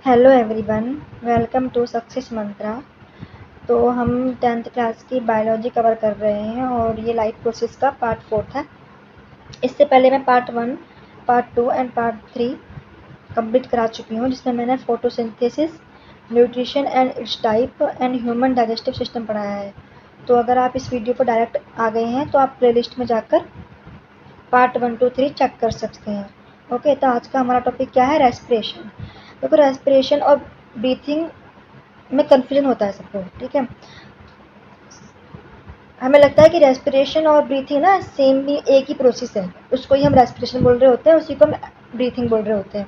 Hello everyone, welcome to success Mantra. तो हम 10th class की बायोलॉजी कवर कर रहे हैं और ये लाइफ प्रोसेस का पार्ट 4 है। इससे पहले मैं part 1, part 2 and part 3 complete करा चुकी हूँ, जिसमें मैंने photosynthesis, nutrition and it's type and human digestive system पढ़ाया है। तो अगर आप इस वीडियो पर डायरेक्ट आ गए हैं तो आप प्लेलिस्ट में जाकर पार्ट 1, 2, 3 चेक कर सकते हैं। ओके, तो आज का हमारा टॉपिक क्या है? रेस्पिरेशन। देखो, रेस्पिरेशन और ब्रीथिंग में कन्फ्यूजन होता है सबको, ठीक है। हमें लगता है कि रेस्पिरेशन और ब्रीथिंग ना सेम भी एक ही प्रोसेस है, उसको ही हम रेस्पिरेशन बोल रहे होते हैं, उसी को हम ब्रीथिंग बोल रहे होते हैं,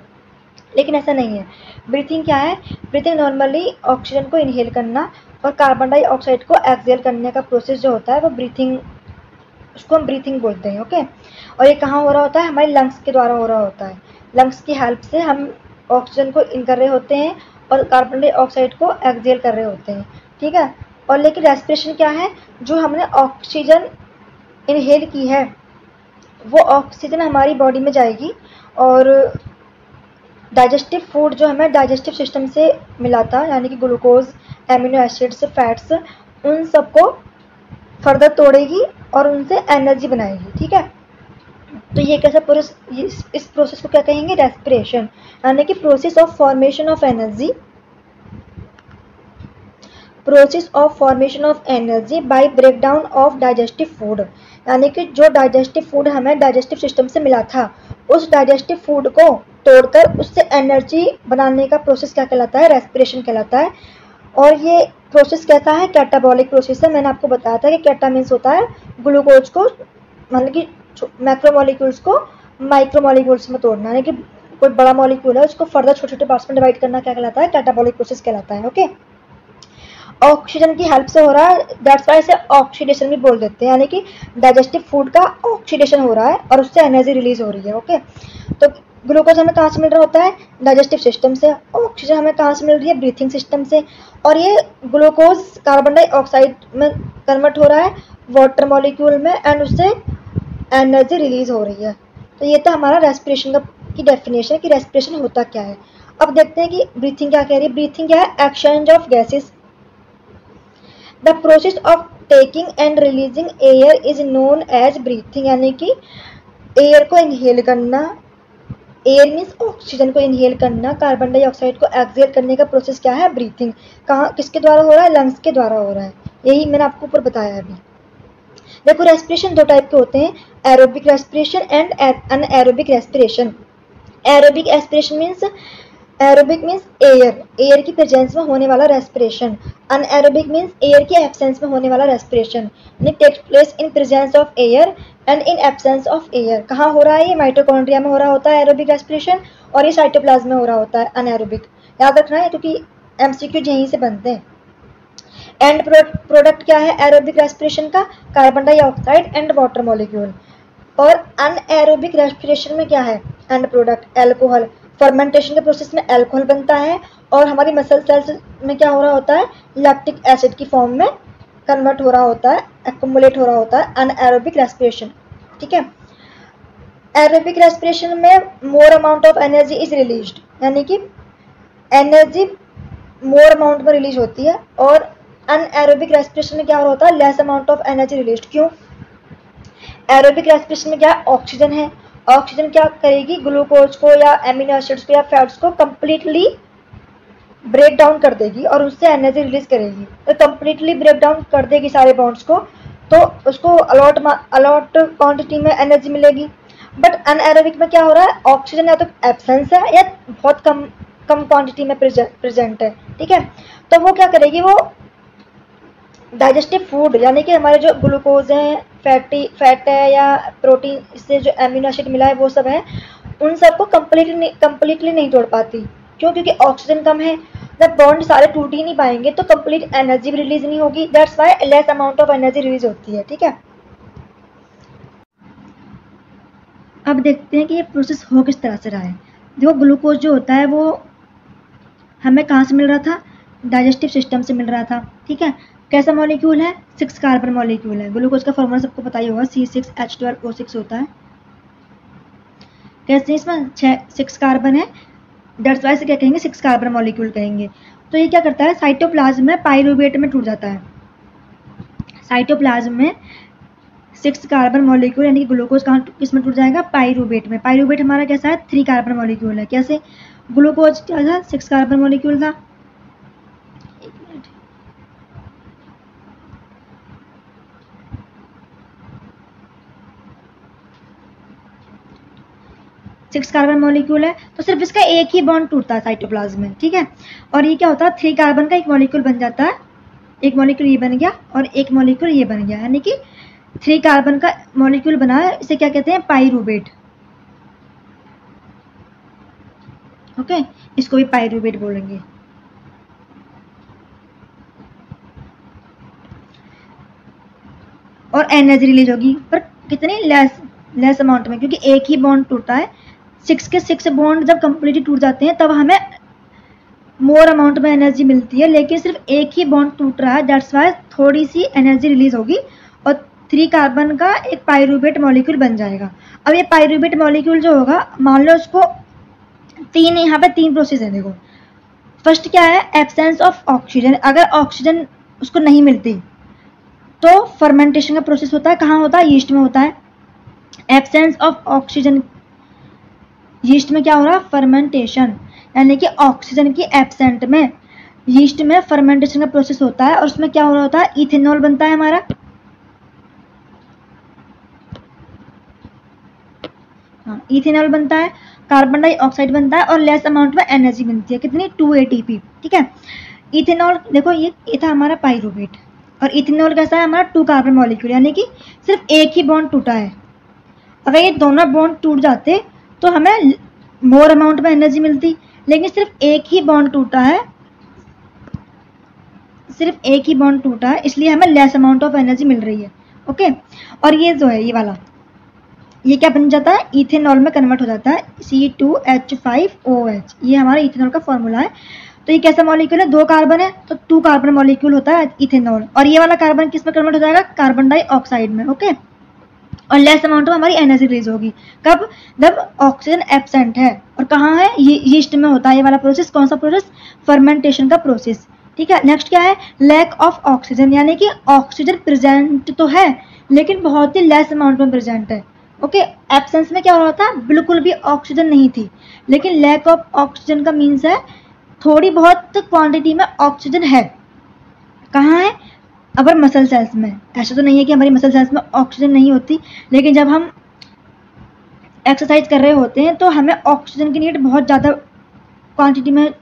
लेकिन ऐसा नहीं है। ब्रीथिंग क्या है? ब्रीथिंग नॉर्मली ऑक्सीजन को इनहेल करना और कार्बन डाइऑक्साइड को एक्सहेल करने का प्रोसेस जो होता है वो ब्रीथिंग, उसको हम ब्रीथिंग बोलते हैं। ओके, और ये कहाँ हो रहा होता है? हमारे लंग्स के द्वारा हो रहा होता है। लंग्स की हेल्प से हम ऑक्सीजन को इन कर रहे होते हैं और कार्बन डाइऑक्साइड को एक्सहेल कर रहे होते हैं, ठीक है। और लेकिन रेस्पिरेशन क्या है? जो हमने ऑक्सीजन इनहेल की है वो ऑक्सीजन हमारी बॉडी में जाएगी और डाइजेस्टिव फूड जो हमें डाइजेस्टिव सिस्टम से मिला था, यानी कि ग्लूकोज, एमिनो एसिड्स, फैट्स, उन सबको फर्दर तोड़ेगी और उनसे एनर्जी बनाएगी, ठीक है। तो ये कैसा प्रोसेस, इस प्रोसेस को क्या कहेंगे? रेस्पिरेशन, यानी कि process of formation of energy, process of formation of energy by breakdown of digestive food, यानी कि जो डाइजेस्टिव फूड हमें डाइजेस्टिव सिस्टम से मिला था उस डाइजेस्टिव फूड को तोड़कर उससे एनर्जी बनाने का प्रोसेस क्या कहलाता है? रेस्पिरेशन कहलाता है। और ये प्रोसेस कैसा है? कैटाबॉलिक प्रोसेस है। मैंने आपको बताया था कि कैटा मीन्स होता है ग्लूकोज को, मतलब कि मैक्रोमोलिक्यूल्स को माइक्रोमोलिक्यूल्स में तोड़ना, यानी कि कोई बड़ा मॉलिक्यूल है उसको फर्दर छोटे छोटे पार्ट्स में डिवाइड करना क्या कहलाता है? कैटाबॉलिक प्रोसेस कहलाता है। ओके, ऑक्सीजन की हेल्प से हो रहा है, दैट्स वाई इसे ऑक्सीडेशन भी बोल देते हैं, यानी कि डाइजेस्टिव फूड का ऑक्सीडेशन हो रहा है और उससे एनर्जी रिलीज हो रही है। ओके, तो ग्लूकोज हमें कहाँ से मिल रहा होता है? डाइजेस्टिव सिस्टम से। ऑक्सीजन हमें कहाँ से मिल रही है? ब्रीथिंग सिस्टम से। और ये ग्लूकोज कार्बन डाइऑक्साइड में कन्वर्ट हो रहा है वाटर मॉलिक्यूल में एंड उससे एनर्जी रिलीज हो रही है। तो ये तो हमारा रेस्पिरेशन की डेफिनेशन है कि रेस्पिरेशन होता क्या है। अब देखते हैं कि ब्रीथिंग क्या कह रही है। ब्रीथिंग क्या है? Exchange of gases, the process of taking and releasing air is known as breathing, यानी कि एयर को इनहेल करना, एयर मीन्स ऑक्सीजन को इनहेल करना, कार्बन डाइऑक्साइड को एक्सहेल करने का प्रोसेस क्या है? ब्रीथिंग। कहाँ, किसके द्वारा हो रहा है? लंग्स के द्वारा हो रहा है। यही मैंने आपको ऊपर बताया अभी। देखो, रेस्पिरेशन दो टाइप के होते हैं, aerobic respiration and anaerobic respiration. Aerobic respiration means, aerobic means air, air की प्रेजेंस में होने वाला रेस्पिरेशन। अनएरोबिक मीन्स एयर की एब्सेंस में होने वाला respiration, takes place in presence of air and in absence of air. कहाँ हो रहा है? ये माइटोकॉन्ड्रिया में हो रहा होता है एरोबिक रेस्पिरेशन, और ये साइटोप्लाज्म में हो रहा होता है अनएरोबिक। याद रखना है क्योंकि एमसीक्यू यहीं से बनते हैं। एंड प्रोडक्ट क्या है एरोबिक रेस्पिरेशन का? Carbon dioxide and water molecule. और अनएरोबिक रेस्पिरेशन में क्या है? End product alcohol. फर्मेंटेशन के प्रोसेस में एल्कोहल बनता है और हमारी मसल सेल्स में क्या हो रहा होता है? लैक्टिक एसिड की फॉर्म में कन्वर्ट हो रहा होता है, एक्युमुलेट हो रहा होता है अनएरोबिक रेस्पिरेशन, ठीक है। एरोबिक रेस्पिरेशन में more amount of energy is released, यानी कि एनर्जी मोर अमाउंट में रिलीज होती है, और अनएरोबिक रेस्पिरेशन में क्या हो रहा होता है? Less amount of energy release. क्यों? एरोबिक रेस्पिरेशन में क्या? ऑक्सीजन है। ऑक्सीजन क्या करेगी? ग्लूकोज को या एमिनो एसिड्स को या फैट्स को कंप्लीटली ब्रेक डाउन कर देगी और उससे एनर्जी रिलीज करेगी। तो कंप्लीटली ब्रेक डाउन कर देगी सारे बॉन्ड्स को, तो उसको अलॉट क्वांटिटी में एनर्जी मिलेगी। बट अनएरोबिक में क्या हो रहा है? ऑक्सीजन या तो एब्सेंस है या बहुत कम क्वांटिटी में प्रेजेंट है, ठीक है। तो वो क्या करेगी? वो डाइजेस्टिव फूड, यानी कि हमारे जो ग्लूकोज है, फैट है या प्रोटीन, इससे जो एमिनो एसिड मिला है वो सब है, उन सबको कंप्लीटली नहीं तोड़ पाती। क्यों? क्योंकि ऑक्सीजन कम है, जब बॉन्ड सारे टूट ही नहीं पाएंगे तो कंप्लीट एनर्जी भी रिलीज नहीं होगी, that's why less amount of energy release होती है, ठीक है। अब देखते हैं कि ये प्रोसेस हो किस तरह से रहा है। देखो, ग्लूकोज जो होता है वो हमें कहाँ से मिल रहा था? डाइजेस्टिव सिस्टम से मिल रहा था, ठीक है। कैसा मॉलिक्यूल है? 6 कार्बन मॉलिक्यूल है। ग्लूकोज का फॉर्मूला सबको पता ही होगा, C6H12O6 होता है। कैसे? इसमें 6 कार्बन है दैट्स वाई से क्या कहेंगे, 6 कार्बन मॉलिक्यूल कहेंगे। तो ये क्या करता है, साइटोप्लाज्म में पाइरूवेट में टूट जाता है। साइटोप्लाज्म में 6 कार्बन मॉलिक्यूल यानी कि ग्लूकोज कहाँ किस में टूट जाएगा, पाइरूवेट में। पाइरूवेट हमारा कैसा है, 3 कार्बन मॉलिक्यूल है। कैसे, ग्लूकोज क्या था, 6 कार्बन मॉलिक्यूल था। 6 कार्बन मॉलिक्यूल है, तो सिर्फ इसका एक ही बॉन्ड टूटता है साइटोप्लाज्म में, ठीक है। और ये क्या होता है, 3 कार्बन का एक मॉलिक्यूल बन जाता है, एक मॉलिक्यूल ये बन गया और एक मॉलिक्यूल ये बन गया, यानी कि 3 कार्बन का मॉलिक्यूल बना है, इसे क्या कहते हैं, पाइरूवेट। ओके, इसको भी पाइरूवेट बोलेंगे। और एनर्जी रिलीज होगी, पर कितनी, लेस अमाउंट में, क्योंकि एक ही बॉन्ड टूटा है। 6 के 6 बॉन्ड जब कंप्लीटली टूट जाते हैं तब हमें मोर अमाउंट में एनर्जी मिलती है, लेकिन सिर्फ एक ही बॉन्ड टूट रहा है, दैट्स वाई थोड़ी सी एनर्जी रिलीज होगी और 3 कार्बन का एक पाइरूवेट मॉलिक्यूल बन जाएगा। अब ये पाइरूवेट मॉलिक्यूल जो होगा, मान लो उसको यहाँ पे 3 प्रोसेस है। देखो, फर्स्ट क्या है, एब्सेंस ऑफ ऑक्सीजन। अगर ऑक्सीजन उसको नहीं मिलती तो फर्मेंटेशन का प्रोसेस होता है, कहाँ होता है, यीस्ट में होता है। एब्सेंस ऑफ ऑक्सीजन, यीस्ट में क्या हो रहा है, फर्मेंटेशन, यानी कि ऑक्सीजन की एब्सेंट में यीस्ट में फर्मेंटेशन का प्रोसेस होता है। और उसमें क्या हो रहा होता है, इथेनॉल बनता है हमारा। हाँ, इथेनॉल बनता है, कार्बन डाइऑक्साइड बनता है और लेस अमाउंट में एनर्जी बनती है, कितनी, 2 ATP, ठीक है। इथेनॉल देखो, ये था हमारा पाइरूवेट, और इथेनॉल कैसा है हमारा, 2 कार्बन मॉलिक्यूल, यानी कि सिर्फ एक ही बॉन्ड टूटा है। अगर ये दोनों बॉन्ड टूट जाते तो हमें मोर अमाउंट में एनर्जी मिलती, लेकिन सिर्फ एक ही बॉन्ड टूटा है, सिर्फ एक ही बॉन्ड टूटा है, इसलिए हमें लेस अमाउंट ऑफ एनर्जी मिल रही है। ओके, और ये जो है, ये वाला, ये क्या बन जाता है, इथेनॉल में कन्वर्ट हो जाता है, C2H5OH, ये हमारा इथेनॉल का फॉर्मूला है। तो ये कैसा मॉलिक्यूल है, 2 कार्बन है, तो 2 कार्बन मॉलिक्यूल होता है इथेनॉल। और ये वाला कार्बन किस में कन्वर्ट हो जाएगा, कार्बन डाइऑक्साइड में। ओके, और लेस अमाउंट में हमारी एनर्जी रिलीज होगी, कब, जब ऑक्सीजन एब्सेंट है। और कहाँ है, ये यीस्ट में होता है ये वाला प्रोसेस। कौन सा प्रोसेस, फर्मेंटेशन का प्रोसेस, ठीक है। नेक्स्ट क्या है, लैक ऑफ ऑक्सीजन, यानी कि ऑक्सीजन प्रेजेंट तो है लेकिन बहुत ही लेस अमाउंट में प्रेजेंट है। ओके, एब्सेंस में क्या हो रहा था, बिल्कुल भी ऑक्सीजन नहीं थी, लेकिन लैक ऑफ ऑक्सीजन का मीन्स है थोड़ी बहुत क्वांटिटी में ऑक्सीजन है। कहाँ है, अगर मसल सेल्स में। ऐसा तो नहीं है कि हमारी मसल सेल्स में ऑक्सीजन नहीं होती, लेकिन जब हम एक्सरसाइज कर रहे होते हैं तो हमें ऑक्सीजन की नीड बहुत ज़्यादा क्वांटिटी में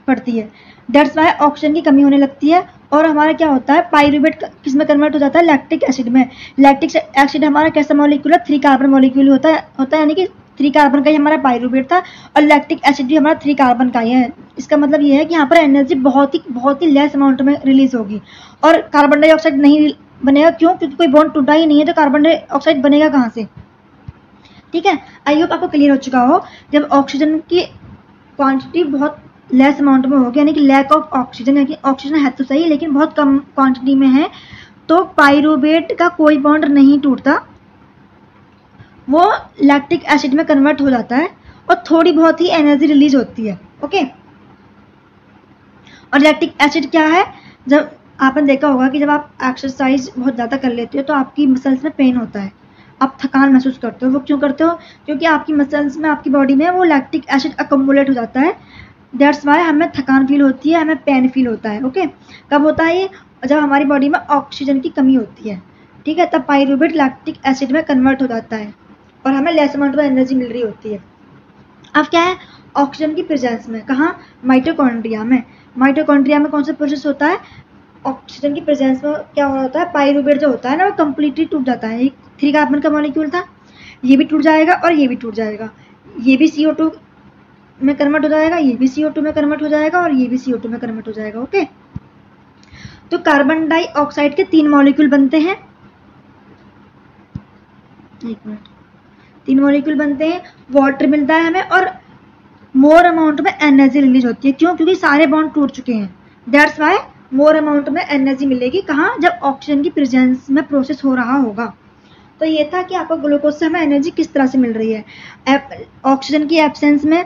पड़ती है, दैट्स वाई ऑक्सीजन की कमी होने लगती है। और हमारा क्या होता है, पाइरूवेट किस में कन्वर्ट हो जाता है, लैक्टिक एसिड में। लैक्टिक एसिड हमारा कैसा मॉलिक्यूल है, 3 कार्बन मॉलिक्यूल होता है, यानी कि 3 कार्बन का ही हमारा पाइरूवेट था, और लैक्टिक एसिड भी हमारा 3 कार्बन का ही है। इसका मतलब ये है कि यहाँ पर एनर्जी बहुत ही लेस अमाउंट में रिलीज होगी, और कार्बन डाइऑक्साइड नहीं बनेगा। क्यों, क्योंकि कोई बॉन्ड टूटा ही नहीं है, तो कार्बन डाइऑक्साइड बनेगा कहाँ से, ठीक है। आई होप आपको क्लियर हो चुका हो। जब ऑक्सीजन की क्वांटिटी बहुत लेस अमाउंट में होगी, यानी कि लैक ऑफ ऑक्सीजन, यानी कि ऑक्सीजन है तो सही लेकिन बहुत कम क्वांटिटी में है, तो पाइरूवेट का कोई बॉन्ड नहीं टूटता, वो लैक्टिक एसिड में कन्वर्ट हो जाता है और थोड़ी बहुत ही एनर्जी रिलीज होती है। ओके, और लैक्टिक एसिड क्या है, जब आपने देखा होगा कि जब आप एक्सरसाइज बहुत ज़्यादा कर लेते हो तो आपकी मसल्स में पेन होता है, आप थकान महसूस करते हो। वो क्यों करते हो, क्योंकि आपकी मसल्स में, आपकी बॉडी में वो लैक्टिक एसिड अकोमुलेट हो जाता है, दैट्स वाई हमें थकान फील होती है, हमें पेन फील होता है। ओके, कब होता है ये, जब हमारी बॉडी में ऑक्सीजन की कमी होती है, ठीक है, तब पाइरूवेट लैक्टिक एसिड में कन्वर्ट हो जाता है और हमें लेस अमाउंट में एनर्जी मिल रही होती है। अब क्या है, ऑक्सीजन की प्रेजेंस में, कहाँ, माइटोकॉन्ड्रिया में। माइटोकॉन्ड्रिया में कौन सा प्रोसेस होता है, ऑक्सीजन की प्रेजेंस में क्या हो रहा होता है, पाइरूवेट जो होता है ना, वो कम्प्लीटली टूट जाता है। 3 कार्बन का मॉलिक्यूल था, ये भी टूट जाएगा और ये भी टूट जाएगा, ये भी CO2 में कन्वर्ट हो जाएगा, ये भी CO2 में कन्वर्ट हो जाएगा और ये भी CO2 में कन्वर्ट हो जाएगा। ओके, तो कार्बन डाइऑक्साइड के 3 मॉलिक्यूल बनते हैं, 3 मॉलिक्यूल बनते हैं, वाटर मिलता है हमें और मोर अमाउंट में एनर्जी रिलीज होती है। क्यों, क्योंकि सारे बॉन्ड टूट चुके हैं, दैट्स वाई मोर अमाउंट में एनर्जी मिलेगी। कहाँ, जब ऑक्सीजन की प्रेजेंस में प्रोसेस हो रहा होगा। तो ये था कि आपको ग्लूकोज से हमें एनर्जी किस तरह से मिल रही है। ऑक्सीजन की एब्सेंस में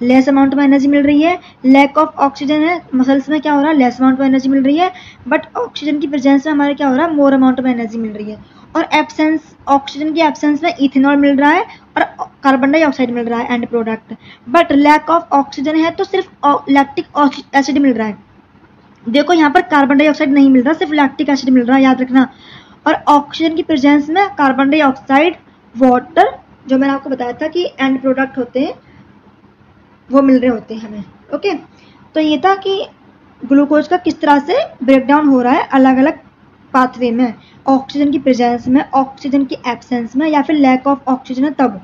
लेस अमाउंट में एनर्जी मिल रही है। लैक ऑफ ऑक्सीजन है, मसल्स में क्या हो रहा है, लेस अमाउंट में एनर्जी मिल रही है, बट ऑक्सीजन की प्रेजेंस में हमारे क्या हो रहा है, मोर अमाउंट में एनर्जी मिल रही है। और एब्सेंस, ऑक्सीजन की एब्सेंस में इथेनॉल मिल रहा है और कार्बन डाइऑक्साइड मिल रहा है end product. But lack of oxygen है तो सिर्फ लैक्टिक एसिड मिल रहा है। देखो यहाँ पर कार्बन डाइऑक्साइड नहीं मिल रहा, सिर्फ लैक्टिक एसिड मिल रहा है, याद रखना। और ऑक्सीजन की प्रेजेंस में कार्बन डाइऑक्साइड, वाटर, जो मैंने आपको बताया था कि एंड प्रोडक्ट होते हैं, वो मिल रहे होते हैं हमें। ओके, तो ये था कि ग्लूकोज का किस तरह से ब्रेकडाउन हो रहा है अलग अलग पाथवे में, ऑक्सीजन की प्रेजेंस में, ऑक्सीजन की एब्सेंस में, या फिर लैक ऑफ ऑक्सीजन है तब।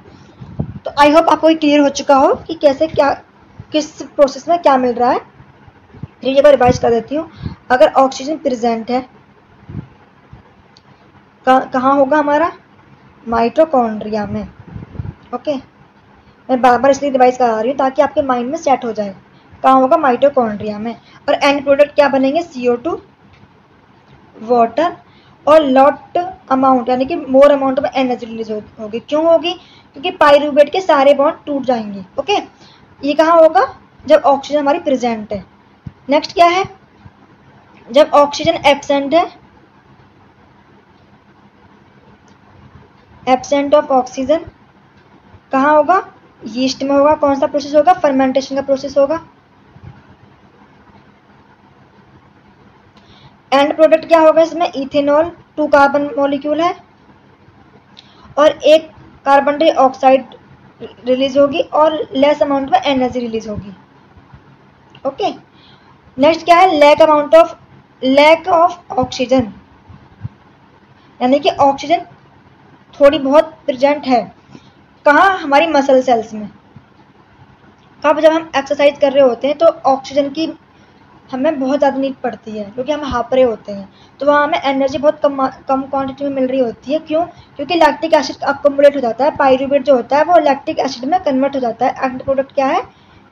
तो आई होप आपको ये क्लियर हो चुका हो कि कैसे क्या किस प्रोसेस में क्या मिल रहा है। फिर ये बार रिवाइज कर देती हूँ। अगर ऑक्सीजन प्रेजेंट है कहाँ होगा हमारा, माइटोकॉन्ड्रिया में। ओके, मैं बार बार इसलिए रिवाइज करा रही हूँ ताकि आपके माइंड में सेट हो जाए। कहाँ होगा, माइटोकॉन्ड्रिया में। और एंड प्रोडक्ट क्या बनेंगे, CO2, वाटर और लॉट अमाउंट यानी कि मोर अमाउंट में एनर्जी रिलीज होगी। क्यों होगी, क्योंकि पाइरूवेट के सारे बॉन्ड टूट जाएंगे। ओके, ये कहाँ होगा, जब ऑक्सीजन हमारी प्रेजेंट है। नेक्स्ट क्या है, जब ऑक्सीजन एब्सेंट है, एब्सेंट ऑफ ऑक्सीजन कहाँ होगा, यीस्ट में होगा। कौन सा प्रोसेस होगा, फर्मेंटेशन का प्रोसेस होगा। एंड प्रोडक्ट क्या होगा इसमें, इथेनॉल, 2 कार्बन मॉलिक्यूल है और 1 कार्बन डाइऑक्साइड रिलीज होगी और लेस अमाउंट में एनर्जी रिलीज होगी। ओके, नेक्स्ट क्या है, लैक ऑफ ऑक्सीजन, यानी कि ऑक्सीजन थोड़ी बहुत प्रेजेंट है। कहाँ, हमारी मसल सेल्स में। कब, जब हम एक्सरसाइज कर रहे होते हैं तो ऑक्सीजन की हमें बहुत ज़्यादा नीड पड़ती है क्योंकि हम हाँप रहे होते हैं, तो वहाँ हमें एनर्जी बहुत कम क्वांटिटी में मिल रही होती है। क्यों, क्योंकि लैक्टिक एसिड अक्युमुलेट हो जाता है, पाइरूवेट जो होता है वो लैक्टिक एसिड में कन्वर्ट हो जाता है। एंड प्रोडक्ट क्या है,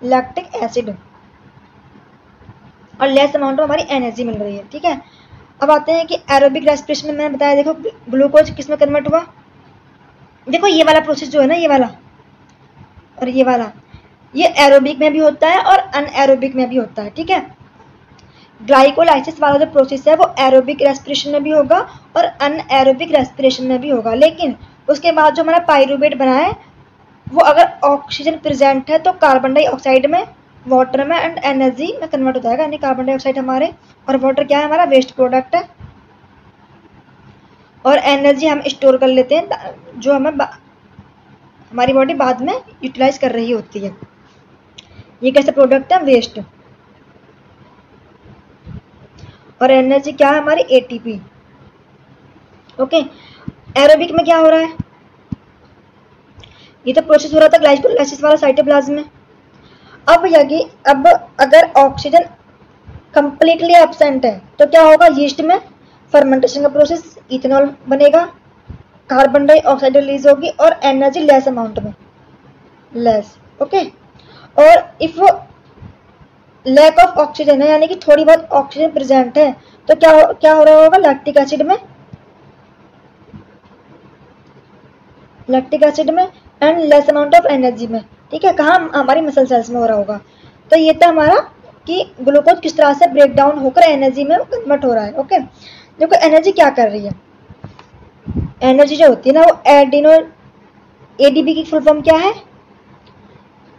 लैक्टिक एसिड, और लेस अमाउंट में हमारी एनर्जी मिल रही है। ठीक है, अब आते हैं कि एरोबिक रेस्पिरेशन में मैंने बताया, देखो ग्लूकोज किस में कन्वर्ट हुआ। देखो ये वाला प्रोसेस जो है ना, ये वाला और ये वाला, ये एरोबिक में भी होता है और अनएरोबिक में भी होता है। ठीक है, ग्लाइकोलाइसिस वाला जो प्रोसेस है वो एरोबिक रेस्पिरेशन में भी होगा और अनएरोबिक रेस्पिरेशन में भी होगा। लेकिन उसके बाद जो हमारा पाइरूवेट बना है वो अगर ऑक्सीजन प्रेजेंट है तो कार्बन डाइऑक्साइड में, वाटर में एंड एनर्जी में कन्वर्ट हो जाएगा। यानी कार्बन डाइऑक्साइड हमारे और वाटर क्या है, हमारा वेस्ट प्रोडक्ट है, और एनर्जी हम स्टोर कर लेते हैं जो हमें हमारी बॉडी बाद में यूटिलाइज कर रही होती है। ये कैसे प्रोडक्ट है, वेस्ट। और एनर्जी क्या है हमारी, ATP। ओके, एरोबिक में क्या हो रहा है, ये तो प्रोसेस हो रहा था ग्लाइकोलाइसिस वाला साइटोप्लाज्म में। अब अगर ऑक्सीजन कंप्लीटली एब्सेंट है तो क्या होगा, यीस्ट में फर्मेंटेशन का प्रोसेस, इथेनॉल बनेगा, कार्बन डाइऑक्साइड रिलीज होगी और एनर्जी लेस अमाउंट में, लेस। ओके, और इफ लैक ऑफ ऑक्सीजन है यानी कि थोड़ी बहुत ऑक्सीजन प्रेजेंट है तो क्या हो रहा होगा, लैक्टिक एसिड में and less amount of energy में। ठीक है, कहाँ, हमारी मसल सेल्स में हो रहा होगा। तो ये था हमारा कि ग्लूकोज किस तरह से ब्रेक डाउन होकर एनर्जी में कन्वर्ट हो रहा है। ओके, देखो एनर्जी क्या कर रही है, एनर्जी जो होती है ना वो ADP की फुल फॉर्म क्या है,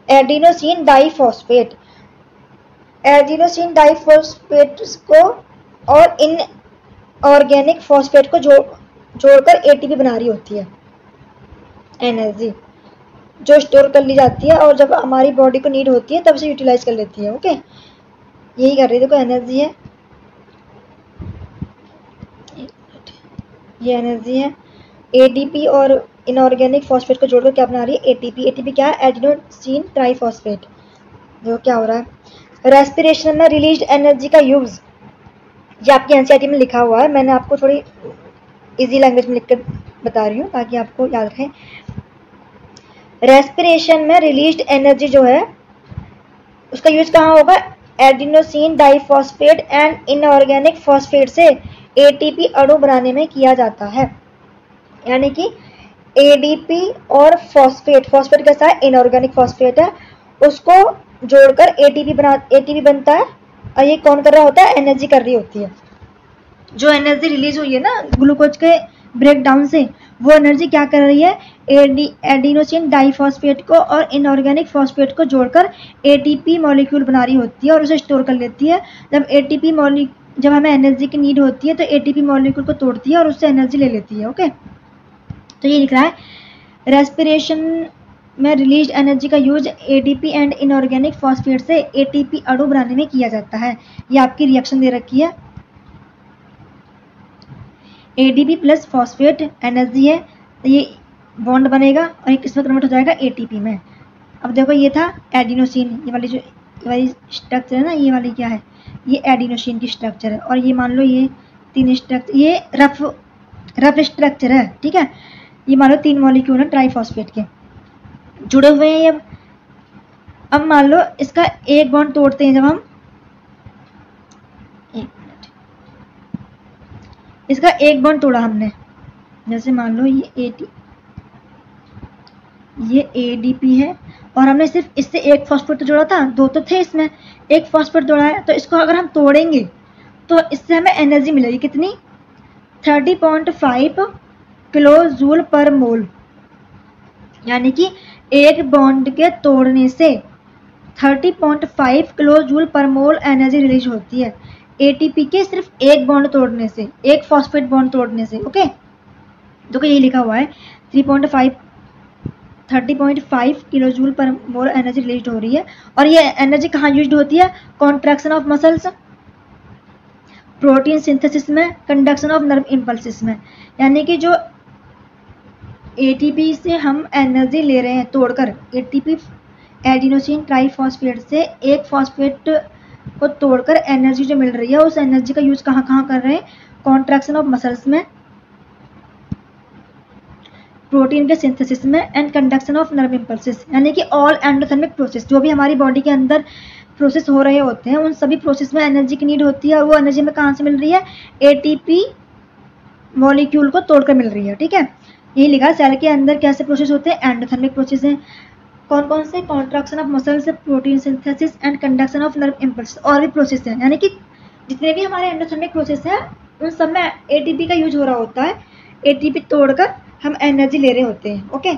एडिनोसिन डाइफॉस्फेट। एडिनोसिन डाइफॉस्फेट को और इन ऑर्गेनिक फॉस्फेट को जोड़कर ATP बना रही होती है, एनर्जी जो स्टोर कर ली जाती है और जब हमारी बॉडी को नीड होती है तब से यूटिलाइज कर लेती है। ओके, यही कर रही है, देखो एनर्जी है, ये एनर्जी है। ADP और इनऑर्गेनिक फॉस्फेट को जोड़कर क्या बना रही है, ATP। ATP क्या है, एडिनोसिन ट्राइफॉस्फेट। देखो क्या हो रहा है, रेस्पिरेशन में रिलीज्ड एनर्जी का यूज, ये आपकी NCERT में लिखा हुआ है, मैंने आपको थोड़ी इजी लैंग्वेज में लिखकर बता रही हूँ ताकि आपको याद रहे। रेस्पिरेशन में रिलीज्ड एनर्जी जो है उसका यूज कहाँ होगा, adenosine diphosphate and inorganic phosphate से ATP अणु बनाने में किया जाता है। यानी कि ADP और फॉस्फेट कैसा है, इनऑर्गेनिक फॉस्फेट है, उसको जोड़कर एटीपी बनता है। और ये कौन कर रहा होता है? एनर्जी कर रही होती है। जो एनर्जी रिलीज हुई है ना ग्लूकोज के ब्रेक डाउन से, वो एनर्जी क्या कर रही है? एडिनोसिन डाइफॉस्फेट को और इनऑर्गेनिक फॉस्फेट को जोड़कर एटीपी मॉलिक्यूल बना रही होती है और उसे स्टोर कर लेती है। जब हमें एनर्जी की नीड होती है तो एटीपी मॉलिक्यूल को तोड़ती है और उससे एनर्जी ले लेती है। ओके, तो ये लिख रहा है रेस्पिरेशन में रिलीज एनर्जी का use ATP and inorganic phosphate से एटीपी अणु बनाने में किया जाता है। ये आपकी रिएक्शन दे रखी है। एडीपी प्लस फॉस्फेट एनर्जी है, तो ये बॉन्ड बनेगा और ये किसमें कन्वर्ट हो जाएगा? एटीपी में। अब देखो ये था एडिनोसिन, ये वाली स्ट्रक्चर है ना, ये वाली क्या है? ये एडिनोसिन की स्ट्रक्चर है। और ये मान लो ये 3 स्ट्रक्चर, ये रफ स्ट्रक्चर है। ठीक है, ये मान लो 3 मॉलिक्यूल है ट्राइफॉस्फेट के जुड़े हुए हैं ये। अब मान लो इसका एक बॉन्ड तोड़ते हैं, जब हम इसका एक बॉन्ड तोड़ा हमने, जैसे मान लो ये एडीपी है और हमने सिर्फ इससे एक फॉस्फेट तो जोड़ा था, 2 तो थे इसमें, एक फॉस्फेट जोड़ा है। तो इसको अगर हम तोड़ेंगे तो इससे हमें एनर्जी मिलेगी कितनी? 30.5 किलो जूल पर मोल। यानी कि एक बॉन्ड के तोड़ने से 30.5 किलो जूल पर मोल एनर्जी रिलीज होती है एटीपी के सिर्फ एक बॉन्ड तोड़ने से, एक फॉस्फेट बॉन्ड तोड़ने से। ओके, तो यही लिखा हुआ है 30.5 किलो जूल पर मोल एनर्जी रिलीज हो रही है। और ये एनर्जी कहाँ यूज होती है? Contraction of muscles, protein synthesis में, कंडक्शन ऑफ नर्व इम्पल्सिस में। यानी कि जो एटीपी से हम एनर्जी ले रहे हैं तोड़कर, एटीपी एडिनोसिन ट्राइफॉस्फेट से एक फॉस्फेट को तोड़कर एनर्जी जो मिल रही है, उस एनर्जी का यूज कहाँ कहाँ कर रहे हैं? कॉन्ट्रैक्शन ऑफ मसल्स में, प्रोटीन के सिंथेसिस में and conduction of nerve impulses. यानी कि ऑल एंडोथर्मिक प्रोसेस, जो भी हमारी बॉडी के अंदर प्रोसेस हो रहे होते हैं, उन सभी प्रोसेस में एनर्जी की नीड होती है। और वो एनर्जी में कहाँ से मिल रही है? एटीपी मॉलिक्यूल को तोड़कर मिल रही है। ठीक है, यही लिखा सेल के अंदर कैसे प्रोसेस होते हैं? एंडोथर्मिक प्रोसेस हैं। कौन कौन से? Contraction of muscles, protein synthesis and conduction of nerve impulse. और भी प्रोसेस हैं, यानी कि जितने भी हमारे एंडोथर्मिक प्रोसेस हैं उन सब में एटीपी का यूज हो रहा होता है। एटीपी तोड़कर हम एनर्जी ले रहे होते हैं। ओके,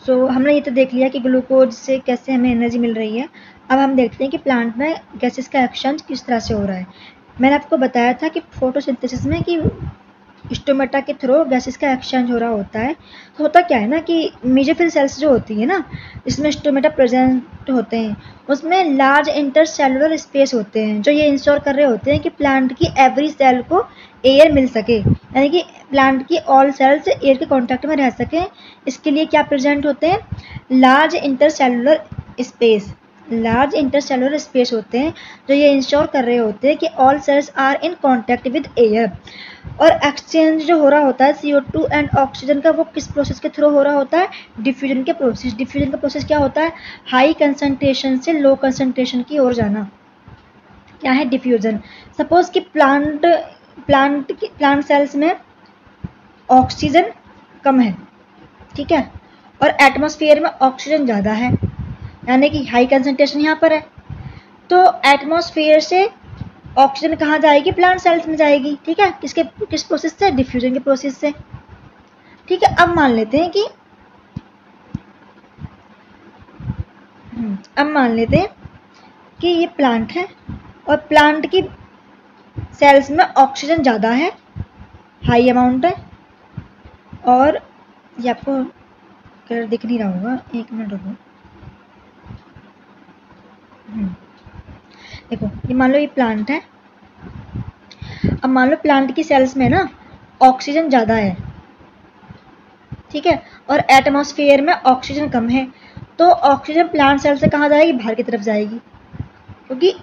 सो हमने ये तो देख लिया कि ग्लूकोज से कैसे हमें एनर्जी मिल रही है। अब हम देखते हैं कि प्लांट में गैसेस का एक्सचेंज किस तरह से हो रहा है। मैंने आपको बताया था कि फोटोसिंथेसिस में कि स्टोमेटा के थ्रू गैसेस का एक्सचेंज हो रहा होता है। तो होता क्या है ना कि मेसोफिल सेल्स जो होती है ना, इसमें स्टोमेटा प्रेजेंट होते हैं, उसमें लार्ज इंटरसेलुलर स्पेस होते हैं जो ये इंश्योर कर रहे होते हैं कि प्लांट की एवरी सेल को एयर मिल सके, यानी कि प्लांट की ऑल सेल्स एयर के कांटेक्ट में रह सकें। इसके लिए क्या प्रेजेंट होते हैं? लार्ज इंटरसेलुलर स्पेस होते हैं जो ये इंश्योर कर रहे होते हैं कि all cells are in contact with air. और एक्सचेंज जो हो रहा होता है CO2 एंड ऑक्सीजन का, वो किस प्रोसेस के थ्रू हो रहा होता है? डिफ्यूजन के प्रोसेस। डिफ्यूजन का प्रोसेस क्या होता है? हाई कंसंट्रेशन से लो कंसंट्रेशन की ओर जाना। क्या है डिफ्यूजन? सपोज कि प्लांट सेल्स में ऑक्सीजन कम है, ठीक है, और एटमॉस्फेयर में ऑक्सीजन ज़्यादा है, यानी कि हाई कंसंट्रेशन यहाँ पर है। तो एटमॉस्फेयर से ऑक्सीजन कहाँ जाएगी? प्लांट सेल्स में जाएगी। ठीक है, किस प्रोसेस से? डिफ्यूजन के प्रोसेस से। ठीक है, अब मान लेते हैं कि ये प्लांट है और प्लांट की सेल्स में ऑक्सीजन ज़्यादा है, हाई अमाउंट है। और ये आपको कलर दिख नहीं रहा होगा, 1 मिनट रुको। देखो, ये मान लो ये प्लांट है। अब मान लो प्लांट की सेल्स में ना ऑक्सीजन ज़्यादा है, ठीक है, और एटमॉस्फेयर में ऑक्सीजन कम है। तो ऑक्सीजन प्लांट सेल से कहाँ जाएगी? बाहर की तरफ जाएगी, क्योंकि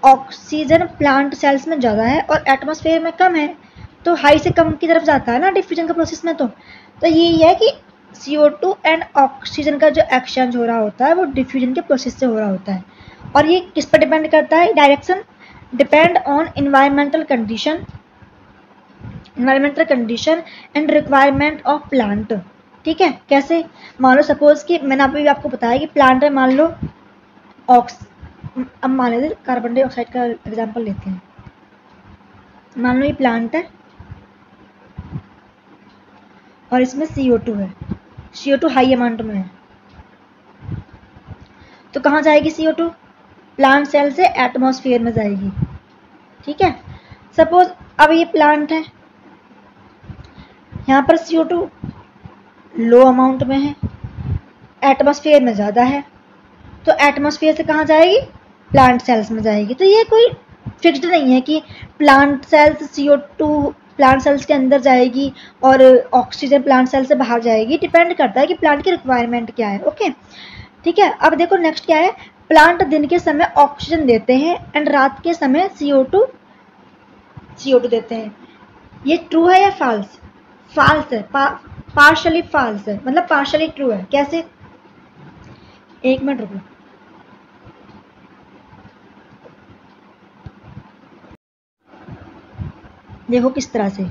ऑक्सीजन प्लांट सेल्स में ज़्यादा है और एटमॉस्फेयर में कम है, तो हाई से कम की तरफ जाता है ना डिफ्यूजन का प्रोसेस में। तो यही है कि CO2 एंड ऑक्सीजन का जो एक्सचेंज हो रहा होता है वो डिफ्यूजन के प्रोसेस से हो रहा होता है। और ये किस पर डिपेंड करता है? Direction depend on environmental condition and requirement of plant। ठीक है, कैसे? मान लो सपोज कि मैंने अभी आपको बताया कि प्लांट में मान लो अब मान लेते कार्बन डाइऑक्साइड का एग्जांपल लेते हैं। मान लो ये प्लांट है और इसमें CO2 है, CO2 हाई अमाउंट में है, तो कहाँ जाएगी CO2? प्लांट सेल से एटमॉस्फेयर में जाएगी। ठीक है, सपोज अब ये प्लांट है, यहाँ पर CO2 लो अमाउंट में है, एटमॉस्फेयर में ज़्यादा है, तो एटमॉस्फेयर से कहाँ जाएगी? प्लांट सेल्स में जाएगी। तो ये कोई फिक्स्ड नहीं है कि plant cells CO2 plant cells के अंदर जाएगी और ऑक्सीजन प्लांट सेल से बाहर जाएगी। डिपेंड करता है कि प्लांट की रिक्वायरमेंट क्या है। ओके, ठीक है। अब देखो नेक्स्ट क्या है, प्लांट दिन के समय ऑक्सीजन देते हैं एंड रात के समय CO2 देते हैं। ये ट्रू है या फॉल्स? फॉल्स है, पार्शली फॉल्स है, मतलब पार्शली ट्रू है। कैसे? एक मिनट रुको। देखो किस तरह से,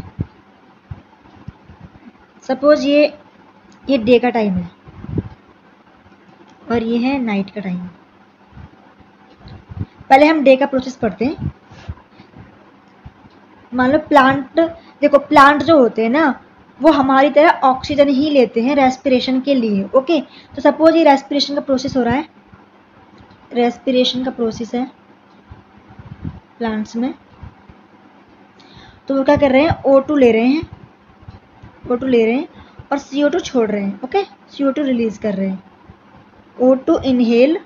सपोज ये डे का टाइम है और ये है नाइट का टाइम। पहले हम डे का प्रोसेस पढ़ते हैं। मान लो प्लांट, देखो प्लांट जो होते हैं ना वो हमारी तरह ऑक्सीजन ही लेते हैं रेस्पिरेशन के लिए। ओके, तो सपोज ये रेस्पिरेशन का प्रोसेस हो रहा है, रेस्पिरेशन का प्रोसेस है प्लांट्स में, तो वो क्या कर रहे हैं, O2 ले रहे हैं, O2 ले रहे हैं और CO2 छोड़ रहे हैं। ओके, CO2 रिलीज कर रहे हैं, O2 इनहेल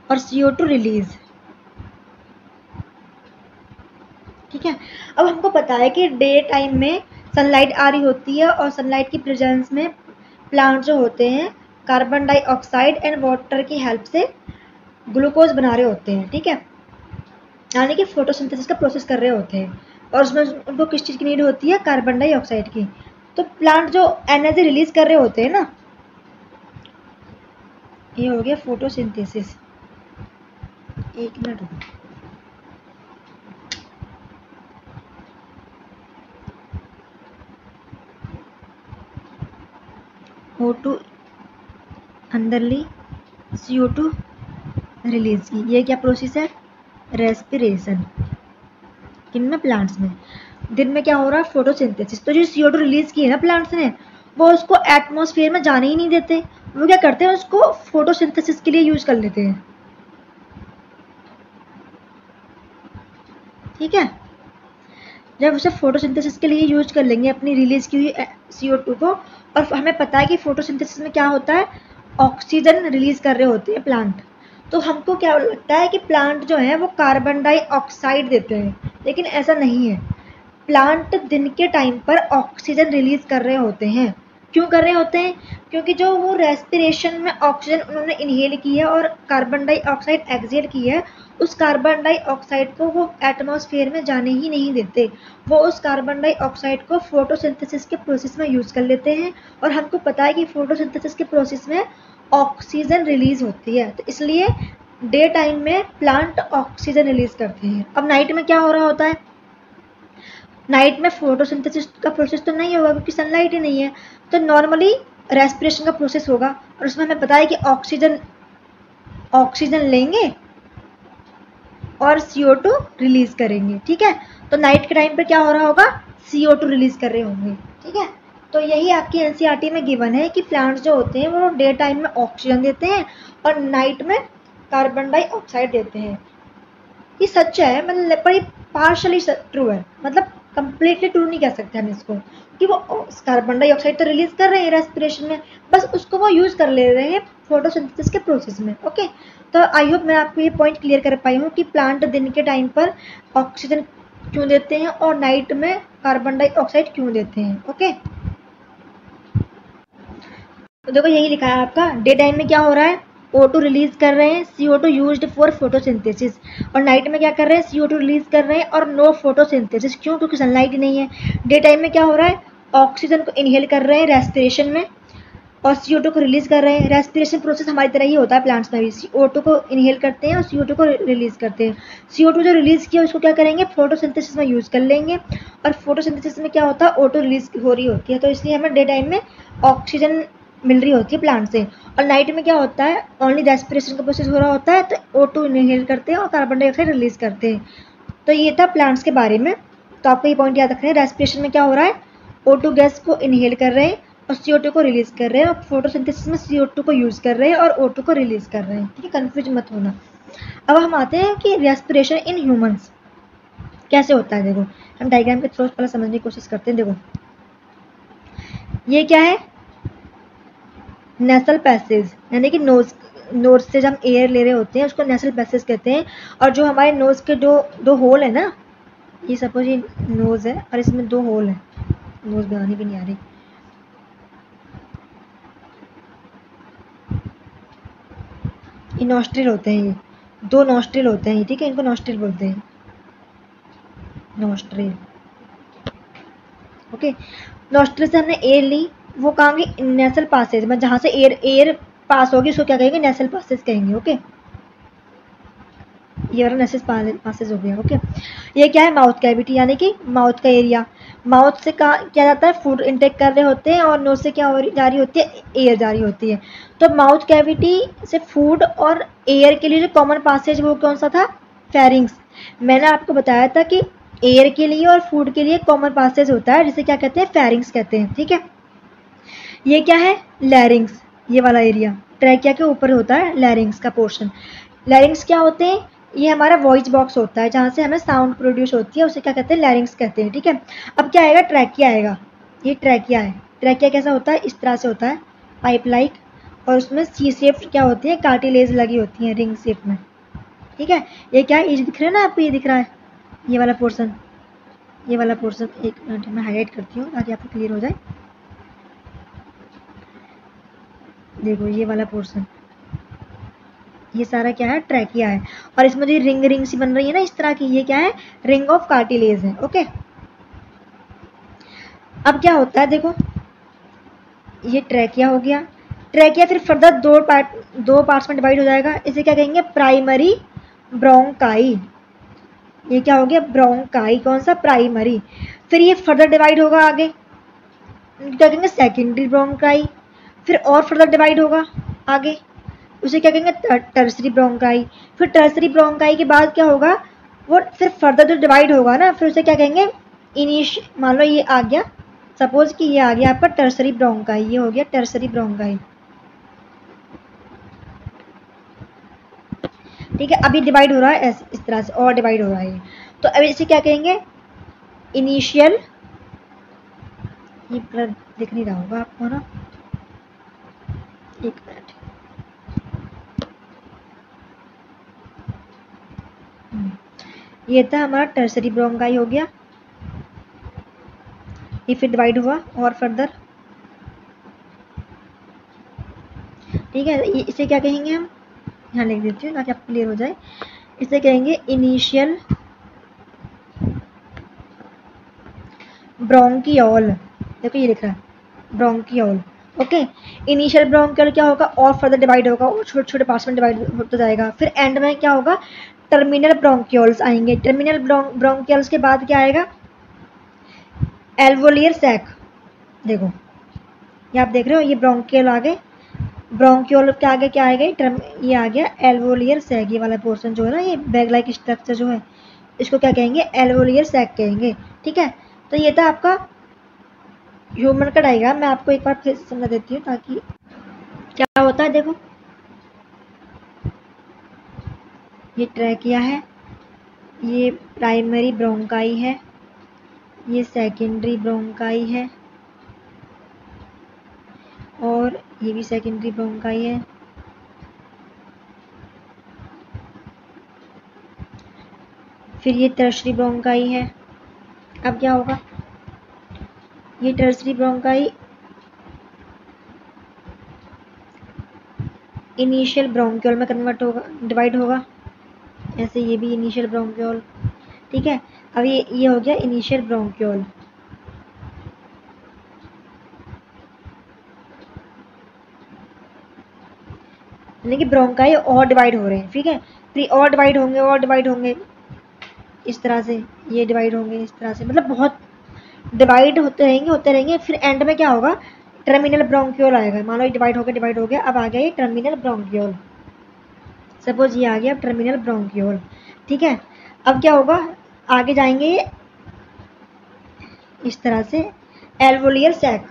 और CO2 रिलीज। ठीक है, अब हमको पता है कि डे टाइम में सनलाइट आ रही होती है और सनलाइट की प्रेजेंस में प्लांट जो होते हैं कार्बन डाइऑक्साइड एंड वाटर की हेल्प से ग्लूकोज बना रहे होते हैं। ठीक है, यानी कि फोटोसिंथेसिस का प्रोसेस कर रहे होते हैं और उसमें उनको किस चीज़ की नीड होती है, कार्बन डाइऑक्साइड की। तो प्लांट जो एनर्जी रिलीज कर रहे होते हैं ना, ये हो गया फोटोसिंथेसिस। एक मिनट रुको। O2 अंदर ली, CO2 रिलीज की, ये क्या प्रोसेस है, रेस्पिरेशन। किन में, प्लांट्स में। दिन में क्या हो रहा है, फोटोसिंथेसिस। तो जो CO2 रिलीज की है ना प्लांट्स ने, वो उसको एटमॉस्फेयर में जाने ही नहीं देते, वो क्या करते हैं, उसको फोटोसिंथेसिस के लिए यूज कर लेते हैं। ठीक है, जब उसे फोटोसिंथेसिस के लिए यूज कर लेंगे अपनी रिलीज की हुई CO2 को, और हमें पता है कि फोटोसिंथेसिस में क्या होता है, ऑक्सीजन रिलीज कर रहे होते हैं प्लांट, तो हमको क्या लगता है कि प्लांट जो है वो कार्बन डाइऑक्साइड देते हैं, लेकिन ऐसा नहीं है। प्लांट दिन के टाइम पर ऑक्सीजन रिलीज कर रहे होते हैं। क्यों कर रहे होते हैं? क्योंकि जो वो रेस्पिरेशन में ऑक्सीजन उन्होंने इनहेल की है और कार्बन डाइऑक्साइड एक्सहेल की है, उस कार्बन डाइऑक्साइड को वो एटमॉस्फेयर में जाने ही नहीं देते। वो उस कार्बन डाइऑक्साइड को फोटोसिंथेसिस के प्रोसेस में यूज कर लेते हैं, और हमको पता है कि फोटोसिंथेसिस के प्रोसेस में ऑक्सीजन रिलीज होती है, तो इसलिए डे टाइम में प्लांट ऑक्सीजन रिलीज करते हैं। अब नाइट में क्या हो रहा होता है, नाइट में फोटोसिंथेसिस का प्रोसेस तो नहीं होगा क्योंकि सनलाइट ही नहीं है, तो नॉर्मली रेस्पिरेशन का प्रोसेस होगा, और उसमें हमें पता है कि ऑक्सीजन लेंगे और CO2 रिलीज करेंगे। ठीक है, तो नाइट के टाइम पे क्या हो रहा होगा, CO2 रिलीज कर रहे होंगे। ठीक है, तो यही आपकी NCERT में गिवन है कि प्लांट्स जो होते हैं वो डे टाइम में ऑक्सीजन देते हैं और नाइट में कार्बन डाइऑक्साइड देते हैं। ये सच है, मतलब पर पार्शली ट्रू है, मतलब कंप्लीटली ट्रू नहीं कह सकते हम इसको, कि वो कार्बन डाइऑक्साइड तो रिलीज कर रहे हैं रेस्पिरेशन में, बस उसको वो यूज कर ले रहे हैं फोटोसिंथेसिस के प्रोसेस में। ओके, तो आई होप मैं आपको ये पॉइंट क्लियर कर पाई हूँ कि प्लांट दिन के टाइम पर ऑक्सीजन क्यों देते हैं और नाइट में कार्बन डाइऑक्साइड क्यों देते हैं। ओके, तो देखो यही लिखा है आपका, डे टाइम में क्या हो रहा है, O2 रिलीज कर रहे हैं, CO2 यूज्ड फॉर फोटोसिंथेसिस, और नाइट में क्या कर रहे हैं, CO2 रिलीज कर रहे हैं और नो फोटोसिंथेसिस। क्यों? क्योंकि सनलाइट ही नहीं है। डे टाइम में क्या हो रहा है, ऑक्सीजन को इनहेल कर रहे हैं रेस्पिरेशन में, और CO2 को रिलीज कर रहे हैं। रेस्पिरेशन प्रोसेस हमारी तरह ही होता है प्लांट्स में भी, CO2 को इनहेल करते हैं और CO2 को रिलीज करते हैं। CO2 जो रिलीज किया उसको क्या करेंगे, फोटोसिंथेसिस में यूज कर लेंगे, और फोटोसिंथेसिस में क्या होता है, O2 रिलीज हो रही होती है, तो इसलिए हमें डे टाइम में ऑक्सीजन मिल रही होती है प्लांट से। और नाइट में क्या होता है, ओनली रेस्पिरेशन का प्रोसेस हो रहा होता है, तो O2 इनहेल करते हैं और कार्बन डाइऑक्साइड रिलीज करते हैं। तो ये था प्लांट्स के बारे में। तो आपको ये पॉइंट याद रखना है, रेस्पिरेशन में क्या हो रहा है, O2 गैस को इनहेल कर रहे हैं और CO2 को रिलीज कर रहे हैं, और फोटोसिंथेसिस में CO2 को यूज कर रहे हैं और O2 को रिलीज कर रहे हैं। ठीक है, कंफ्यूज मत होना। अब हम आते हैं कि रेस्पिरेशन इन ह्यूमंस कैसे होता है। देखो हम डायग्राम के थ्रू पहले समझने की कोशिश करते हैं। देखो ये क्या है, नेसल पैसेज, यानी कि नोज से जब हम एयर ले रहे होते हैं उसको नेसल पैसेज कहते हैं। और जो हमारे नोज के दो होल है ना, ये सपोज ये नोज है और इसमें 2 होल है, नोज बनानी भी नहीं आ रही, ये नॉस्ट्रिल होते हैं, ये 2 नॉस्ट्रिल होते हैं, ठीक है, इनको नॉस्ट्रिल बोलते हैं, नॉस्ट्रिल। ओके, नॉस्ट्रिल से हमने एयर ली, वो कहाँ गई, नेसल पासेज में, जहाँ से एयर पास होगी उसको क्या कहेंगे, नेसल पासेज कहेंगे। ओके, ये वाला नेसल पासेज हो गया। ओके, ये क्या है, माउथ कैविटी, यानी कि माउथ का एरिया। माउथ से क्या जाता है, फूड इंटेक कर रहे होते हैं, और नोज से क्या जा रही होती है, एयर जा रही होती है। तो माउथ कैविटी से फूड और एयर के लिए जो कॉमन पासेज वो कौन सा था, फेरिंग्स। मैंने आपको बताया था कि एयर के लिए और फूड के लिए कॉमन पासेज होता है, जिसे क्या कहते हैं, फेरिंग्स कहते हैं। ठीक है, ये क्या है, लैरिंग्स, ये वाला एरिया ट्रैकिया के ऊपर होता है, लैरिंग्स का पोर्शन। लैरिंग्स क्या होते हैं, ये हमारा वॉइस बॉक्स होता है, जहाँ से हमें साउंड प्रोड्यूस होती है, उसे क्या कहते हैं, लैरिंग्स कहते हैं। ठीक है, अब क्या आएगा, ट्रैकिया आएगा। ये ट्रैकिया है, ट्रैकिया कैसा होता है, इस तरह से होता है, पाइप लाइक, और उसमें सी शेप क्या होती है, कार्टिलेज लगी होती है रिंग शेप में। ठीक है, ये क्या है, ये दिख रहा है ना आपको, ये दिख रहा है, ये वाला पोर्सन, ये वाला पोर्सन, एक मिनट में हाईलाइट करती हूँ ताकि आपको क्लियर हो जाए। देखो ये वाला पोर्शन, ये सारा क्या है, ट्रैकिया है, और इसमें जो रिंग रिंग सी बन रही है ना इस तरह की, ये क्या है, रिंग ऑफ कार्टिलेज है। ओके, अब क्या होता है, देखो ये ट्रैकिया हो गया। ट्रैकिया फिर फर्दर दो पार्ट्स में डिवाइड हो जाएगा, इसे क्या कहेंगे, प्राइमरी ब्रोंकाई। ये क्या हो गया, ब्रोंकाई, कौन सा, प्राइमरी। फिर ये फर्दर डिवाइड होगा आगे, क्या कहेंगे, सेकेंडरी ब्रोंकाई। फिर और फर्दर डिवाइड होगा आगे, उसे क्या कहेंगे, टर्सरी ब्रोंकाई। फिर टर्सरी ब्रोंकाई के बाद क्या होगा, वो फिर फर्दर जो डिवाइड होगा ना, फिर उसे क्या कहेंगे, मान लो ये आ गया, सपोज कि ये आ गया आपका टर्सरी ब्रोंकाई, ये हो गया टर्सरी ब्रोंकाई। ठीक है, अभी डिवाइड हो रहा है इस तरह से, और डिवाइड हो रहा है। तो अभी इसे क्या कहेंगे, इनिशियल, ये दिख नहीं रहा होगा आपको ना, एक मिनट, ये था हमारा टर्सरी ब्रोंकाई हो गया, ये फिर डिवाइड हुआ और फर्दर। ठीक है, इसे क्या कहेंगे, हम यहाँ लिख देती हूँ ताकि आपको क्लियर हो जाए। इसे कहेंगे इनिशियल ब्रोंकियोल, देखो ये लिख रहा है ब्रोंकियोल। ओके, इनिशियल ब्रोंकियोल क्या होगा, और फर्दर डिवाइड होगा और छोटे छोटे पार्ट्स में डिवाइड होता जाएगा। फिर एंड में क्या होगा, टर्मिनल ब्रोंकियोल्स आएंगे। टर्मिनल ब्रोंकियोल्स के बाद क्या आएगा, एल्वोलियर सैक। देखो ये आप देख रहे हो, ये ब्रोंकियल आ गए, ब्रोंकियोल के आगे क्या आएगा, ये आ गया एल्वोलियर सैक। ये वाला पोर्शन जो है ना, ये बैग लाइक स्ट्रक्चर जो है, इसको क्या कहेंगे, एल्वोलियर सैक कहेंगे। ठीक है, तो ये था आपका ह्यूमन का डायग्राम। मैं आपको एक बार फिर समझा देती हूँ ताकि क्या होता है। देखो ये ट्रैकिया है, ये प्राइमरी ब्रोंकाई है, ये सेकेंडरी ब्रोंकाई है, और ये भी सेकेंडरी ब्रोंकाई है। फिर ये टर्सरी ब्रोंकाई है। अब क्या होगा, ये टर्सरी ब्रोंकाई इनिशियल ब्रोंकियोल में कन्वर्ट होगा, डिवाइड होगा, ऐसे ये भी इनिशियल ब्रोंकियोल। ठीक है, अब ये हो गया इनिशियल ब्रोंकियोल। यानी कि ब्रोंकाई और डिवाइड हो रहे हैं, ठीक है, फिर और डिवाइड होंगे और डिवाइड होंगे इस तरह से, ये डिवाइड होंगे इस तरह से, मतलब बहुत डिवाइड होते रहेंगे। फिर एंड में क्या होगा, टर्मिनल ब्रोंक्यूल आएगा। मान लो डिवाइड हो गया, अब आ गया ये टर्मिनल ब्रोंक्यूल। सपोज ये आ गया टर्मिनल ब्रोंक्यूल, ठीक है। अब क्या होगा, आगे जाएंगे इस तरह से एल्वोलियर सैक।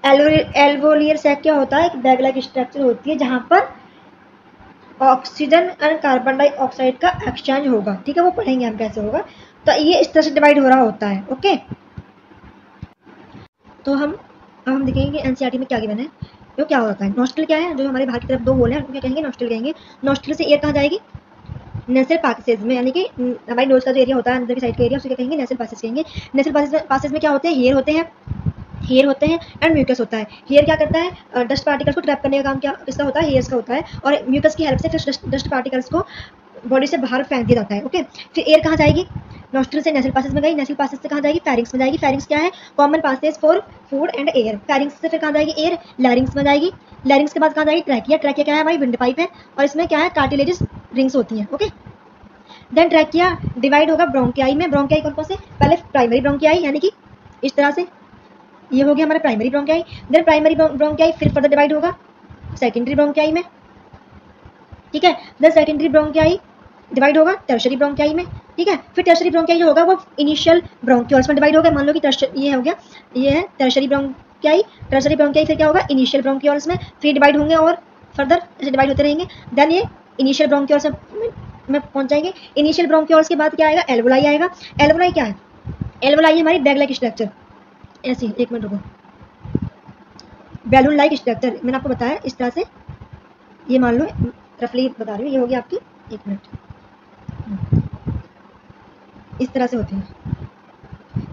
एल्वोलियर सैक क्या होता है, एक बैग लाइक स्ट्रक्चर होती है जहां पर ऑक्सीजन एंड कार्बन डाइऑक्साइड का एक्सचेंज होगा, ठीक है, वो पढ़ेंगे हम कैसे होगा। तो ये इस तरह से डिवाइड हो रहा होता है, ओके। तो अब हम देखेंगे कि एनसीईआरटी में क्या गिवन है। तो क्या होता है, नोस्ट्रल क्या है, जो हमारे बाहर की तरफ दो होल है उनको क्या कहेंगे, नोस्ट्रल कहेंगे। नोस्ट्रल से एयर कहाँ जाएगी, नेसल पासेज में, यानी कि हमारी नोज का जो एरिया होता है अंदर की साइड का एरिया, उसको क्या कहेंगे, नेसल पासेज कहेंगे। नेसल पासेज में क्या होते हैं, हेयर होते हैं एंड म्यूकस होता है। हेयर क्या करता है, डस्ट पार्टिकल्स को ट्रैप करने का काम क्या किसका होता है, हेयर्स का होता है, और म्यूकस की हेल्प से फिर डस्ट पार्टिकल्स को बॉडी से बाहर फेंक दिया जाता है, ओके। फिर एयर कहाँ जाएगी, नोस्ट्रल से नेसल पासेज में गई, नेसल पासेज से कहाँ जाएगी, फेरिंग्स में जाएगी। फेरिंग्स क्या है, common passage for food and air. Pharynx से फिर कहाँ जाएगी, एयर, लैरिंग्स में जाएगी। लैरिंग्स के बाद कहाँ जाएगी, ट्रैकिया। ट्रैकिया क्या है, हमारी विंड पाइप है, और इसमें क्या है, कार्टिलेजिस रिंग्स होती हैं, ओके। देन ट्रैकिया डिवाइड होगा ब्रोंकियाई में। ब्रोंकियाई कौन कौन से, पहले प्राइमरी ब्रोंकियाई यानी कि इस तरह से, ये हो गया हमारा प्राइमरी ब्रोंकियाई। देन प्राइमरी ब्रोंकियाई फिर फर्दर डिवाइड होगा सेकेंडरी ब्रोंकियाई में, ठीक है। देन सेकेंडरी ब्रोंकियाई डिवाइड होगा टर्शरी ब्रोंकियाई में, ठीक है। फिर टर्शरी ब्रोंकियाई जो होगा वो इनिशियल ब्रोंक्यूल्स में डिवाइड होगा। मान लो कि ये हो गया, ये है टर्शरी ब्रोंकियाई। टर्शरी ब्रोंकियाई फिर क्या होगा, इनिशियल ब्रोंक्यूल्स में, फिर डिवाइड होंगे और फर्दर ऐसे डिवाइड होते रहेंगे। देन ये इनिशियल ब्रोंक्यूल्स में पहुंच जाएंगे। इनिशियल ब्रोंक्यूल्स के बाद क्या आएगा, एल्वोलाई आएगा। एल्वोलाई क्या है, एल्वोलाई हमारी बैग लाइक स्ट्रक्चर, ऐसी, एक मिनट रुको, बैलून लाइक स्ट्रक्चर मैंने आपको बताया इस तरह से। ये मान लो रफली बता रही हूँ, ये हो गया आपकी, एक मिनट, इस तरह से होती है।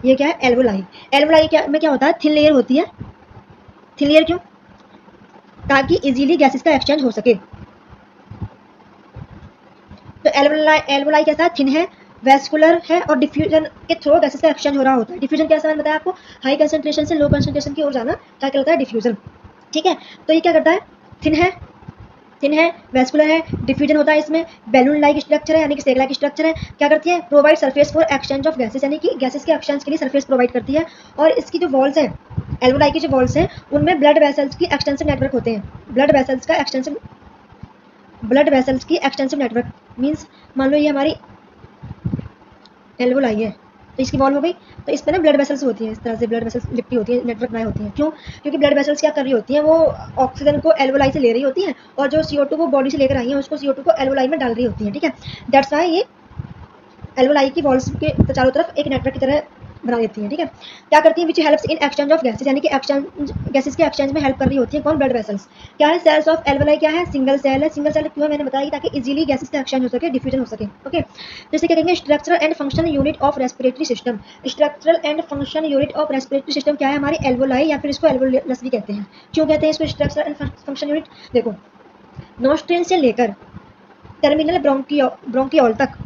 ये क्या है, एल्वोलाई। एल्वोलाई क्या में क्या होता है, थिन लेयर होती है। थिन लेयर क्यों, ताकि इजीली गैसेस का एक्सचेंज हो सके। तो एल्वोलाई कैसा है, थिन है, वेस्कुलर है, और डिफ्यूजन के थ्रू गैसेस का एक्सचेंज हो रहा होता है। डिफ्यूजन कैसा मैंने बताया आपको, हाई कंसंट्रेशन से लो कंसंट्रेशन की ओर जाना, क्या कहलाता है, डिफ्यूजन, ठीक है। तो ये क्या करता है, थिन है, वेस्कुलर है, डिफ्यूजन होता है इसमें, बैलून लाइक स्ट्रक्चर है, यानी कि सेग लाइक स्ट्रक्चर है। क्या करती है, provide surface for exchange of gases, यानी कि गैसेस के एक्सचेंज के लिए सरफेस प्रोवाइड करती है। और इसकी जो वॉल्स है, एल्वोलाई की जो वॉल्स है, उनमें ब्लड वेसल्स की एक्सटेंसिव नेटवर्क होते हैं। ब्लड वेसल्स की एक्सटेंसिव नेटवर्क मीन्स, मान लो ये हमारी एल्वोलाई है, तो इसकी वॉल हो गई, तो इस पर ना ब्लड वेसल्स होती हैं, इस तरह से ब्लड वेसल्स लिपटी होती है, नेटवर्क बनाई होती हैं। क्यों, क्योंकि ब्लड वेसल्स क्या कर रही होती हैं, वो ऑक्सीजन को एल्वोलाई से ले रही होती हैं, और जो CO2 वो बॉडी से लेकर आई हैं, उसको CO2 को एल्वोलाई में डाल रही होती हैं, ठीक है। दैट्स व्हाई ये एल्वोलाई की वॉल्स के चारों तरफ एक नेटवर्क की तरह बना देती हैं, ठीक है। क्या करती है, which helps in exchange of gases, यानी कि गैसेस के एक्सचेंज में हेल्प कर रही होती है। कौन, ब्लड वेसल्स। क्या है, सेल्स ऑफ एल्वोलाई क्या है, सिंगल सेल है। सिंगल सेल क्यों है, मैंने बताया, ताकि इजीली गैसेस का एक्सचेंज हो सके, डिफ्यूजन हो सके, ओके। जैसे क्या कहेंगे, structural and function unit of respiratory system. Structural and function unit of respiratory system क्या है, हमारी एल्वोलाई, या फिर इसको एल्वोलस भी कहते हैं। क्यों कहते हैं इसको स्ट्रक्चरल एंड फंक्शन यूनिट, देखो, नोस्ट्रिल से लेकर टर्मिनल ब्रोंकियोल तक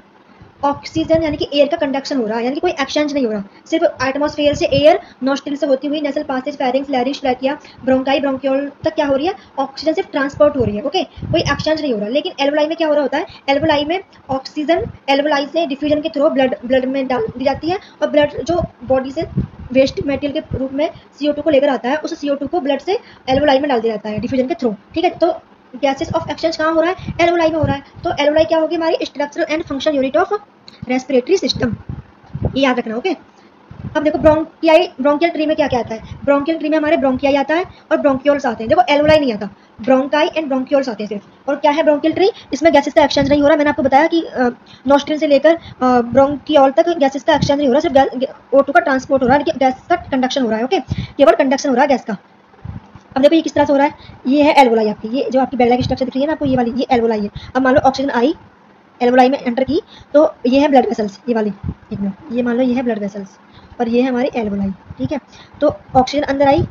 ऑक्सीजन यानी कि एयर का कंडक्शन हो रहा है, यानी कि कोई एक्सचेंज नहीं हो रहा, सिर्फ एटमॉस्फेयर से एयर नोस्ट्रिल से होती हुई nasal passage, pharynx, larynx, trachea, bronchi, bronchiole तक क्या हो रही है, ऑक्सीजन सिर्फ ट्रांसपोर्ट हो रही है, ओके, कोई एक्सचेंज नहीं हो रहा। लेकिन एल्वोलाई में क्या हो रहा होता है, एल्वोलाई में ऑक्सीजन एल्वोलाई से डिफ्यूजन के थ्रू ब्लड में डाल दी जाती है, और ब्लड जो बॉडी से वेस्ट मटेरियल के रूप में CO2 को लेकर आता है, उस CO2 को ब्लड से एल्वोलाई में डाल दिया जाता है डिफ्यूजन के थ्रू, ठीक है। तो गैसेस ऑफ एक्सचेंज कहाँ हो रहा है, एल्वोलाई में हो रहा है। तो एल्वोलाई क्या होगी, हमारी structural and function unit of respiratory system, ये याद रखना, ओके। अब देखो ब्रोंकियल ट्री में क्या क्या आता है, ब्रोंकियल ट्री में हमारे ब्रोंकियाई आता है और ब्रोंक्यूल्स आते हैं। देखो एल्वोलाई नहीं आता, ब्रोंकाई एंड ब्रोंक्यूल्स आते हैं सिर्फ। और क्या है ब्रोंकियल ट्री, इसमें गैसेस का एक्सचेंज नहीं हो रहा। मैंने आपको बताया कि नोस्ट्रिल से लेकर ब्रोंकियोल तक गैसेस का एक्सचेंज नहीं हो रहा, सिर्फ O2 का ट्रांसपोर्ट हो रहा है, गैस का कंडक्शन हो रहा है, ओके, केवल कंडक्शन हो रहा है गैस का। अब देखो ये किस तरह से हो रहा है, ये है एल्वोलाई आपकी, ये जो आपकी बैग लाइक स्ट्रक्चर दिख रही है ना आपको, ये वाली, ये एल्वोलाई है। अब मान लो ऑक्सीजन आई, एल्वोलाई में एंटर की, तो ये है ब्लड वेसल्स, ये वाली, एक मिनट, ये मान लो ये है ब्लड वेसल्स, और ये है हमारी एल्वोलाई, ठीक है। तो ऑक्सीजन अंदर आई,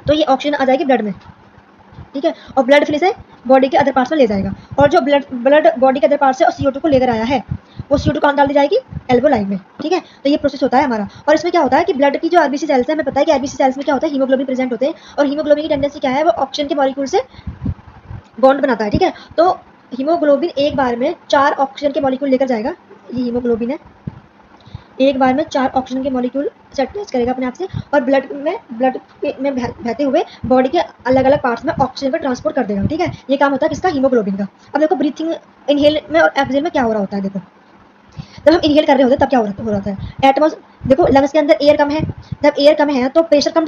तो ये ऑक्सीजन आ जाएगी ब्लड में, ठीक है, और ब्लड फिर इसे बॉडी के अदर पार्ट्स में ले जाएगा, और जो ब्लड बॉडी के अदर पार्ट से और CO2 को लेकर आया है, वो CO2 कहाँ डाल दी जाएगी, एल्वोलाई में, ठीक है। तो ये प्रोसेस होता है हमारा। और इसमें क्या होता है कि ब्लड की जो RBC सेल्स है, हमें पता है कि RBC सेल्स में क्या होता है, हीमोग्लोबिन प्रेजेंट होते हैं, और हीमोग्लोबिन की टेंडेंसी क्या है, वो ऑक्सीजन के मॉलिक्यूल से बॉन्ड बनाता है, ठीक है। तो हीमोग्लोबिन एक बार में 4 ऑक्सीजन के मॉलिक्यूल लेकर जाएगा, ये हीमोग्लोबिन है, एक बार में 4 ऑक्सीजन के मॉलिक्यूल से अटैच करेगा अपने आप से और ब्लड में बहते हुए बॉडी के अलग अलग पार्ट्स में ऑक्सीजन को ट्रांसपोर्ट कर देगा, ठीक है। ये काम होता है किसका, हीमोग्लोबिन का। अब देखो ब्रीथिंग, इनहेल में और एक्सहेल में क्या हो रहा होता है, देखो जब हम इनहेल कर रहे होते हैं तब क्या हो रहा है, एटमॉस देखो लंग्स के अंदर एयर कम है, जब एयर कम है तो प्रेशर कम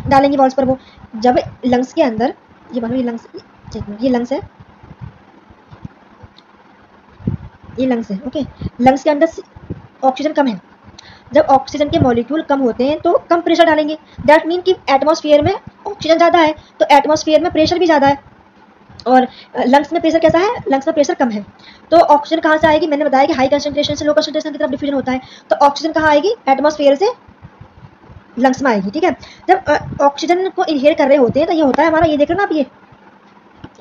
डालेंगे वॉल्स पर वो। जब लंग्स के अंदर, ये मानो ये लंग्स है, ये लंग्स है, ओके। लंग्स के अंदर ऑक्सीजन कम है, जब ऑक्सीजन के मॉलिक्यूल कम होते हैं तो कम प्रेशर डालेंगे। दैट मीन कि एटमॉस्फेयर में ऑक्सीजन ज़्यादा है तो एटमॉस्फेयर में प्रेशर भी ज़्यादा है, और लंग्स में प्रेशर कैसा है, लंग्स में प्रेशर कम है। तो ऑक्सीजन कहाँ से आएगी, मैंने बताया कि हाई कंसंट्रेशन से लो कंसंट्रेशन की तरफ डिफ्यूजन होता है। तो ऑक्सीजन कहाँ आएगी, एटमॉस्फेयर से लंग्स में आएगी, ठीक है। जब ऑक्सीजन को इनहेल कर रहे होते हैं तो ये होता है हमारा, ये देख रहे हो ना आप, ये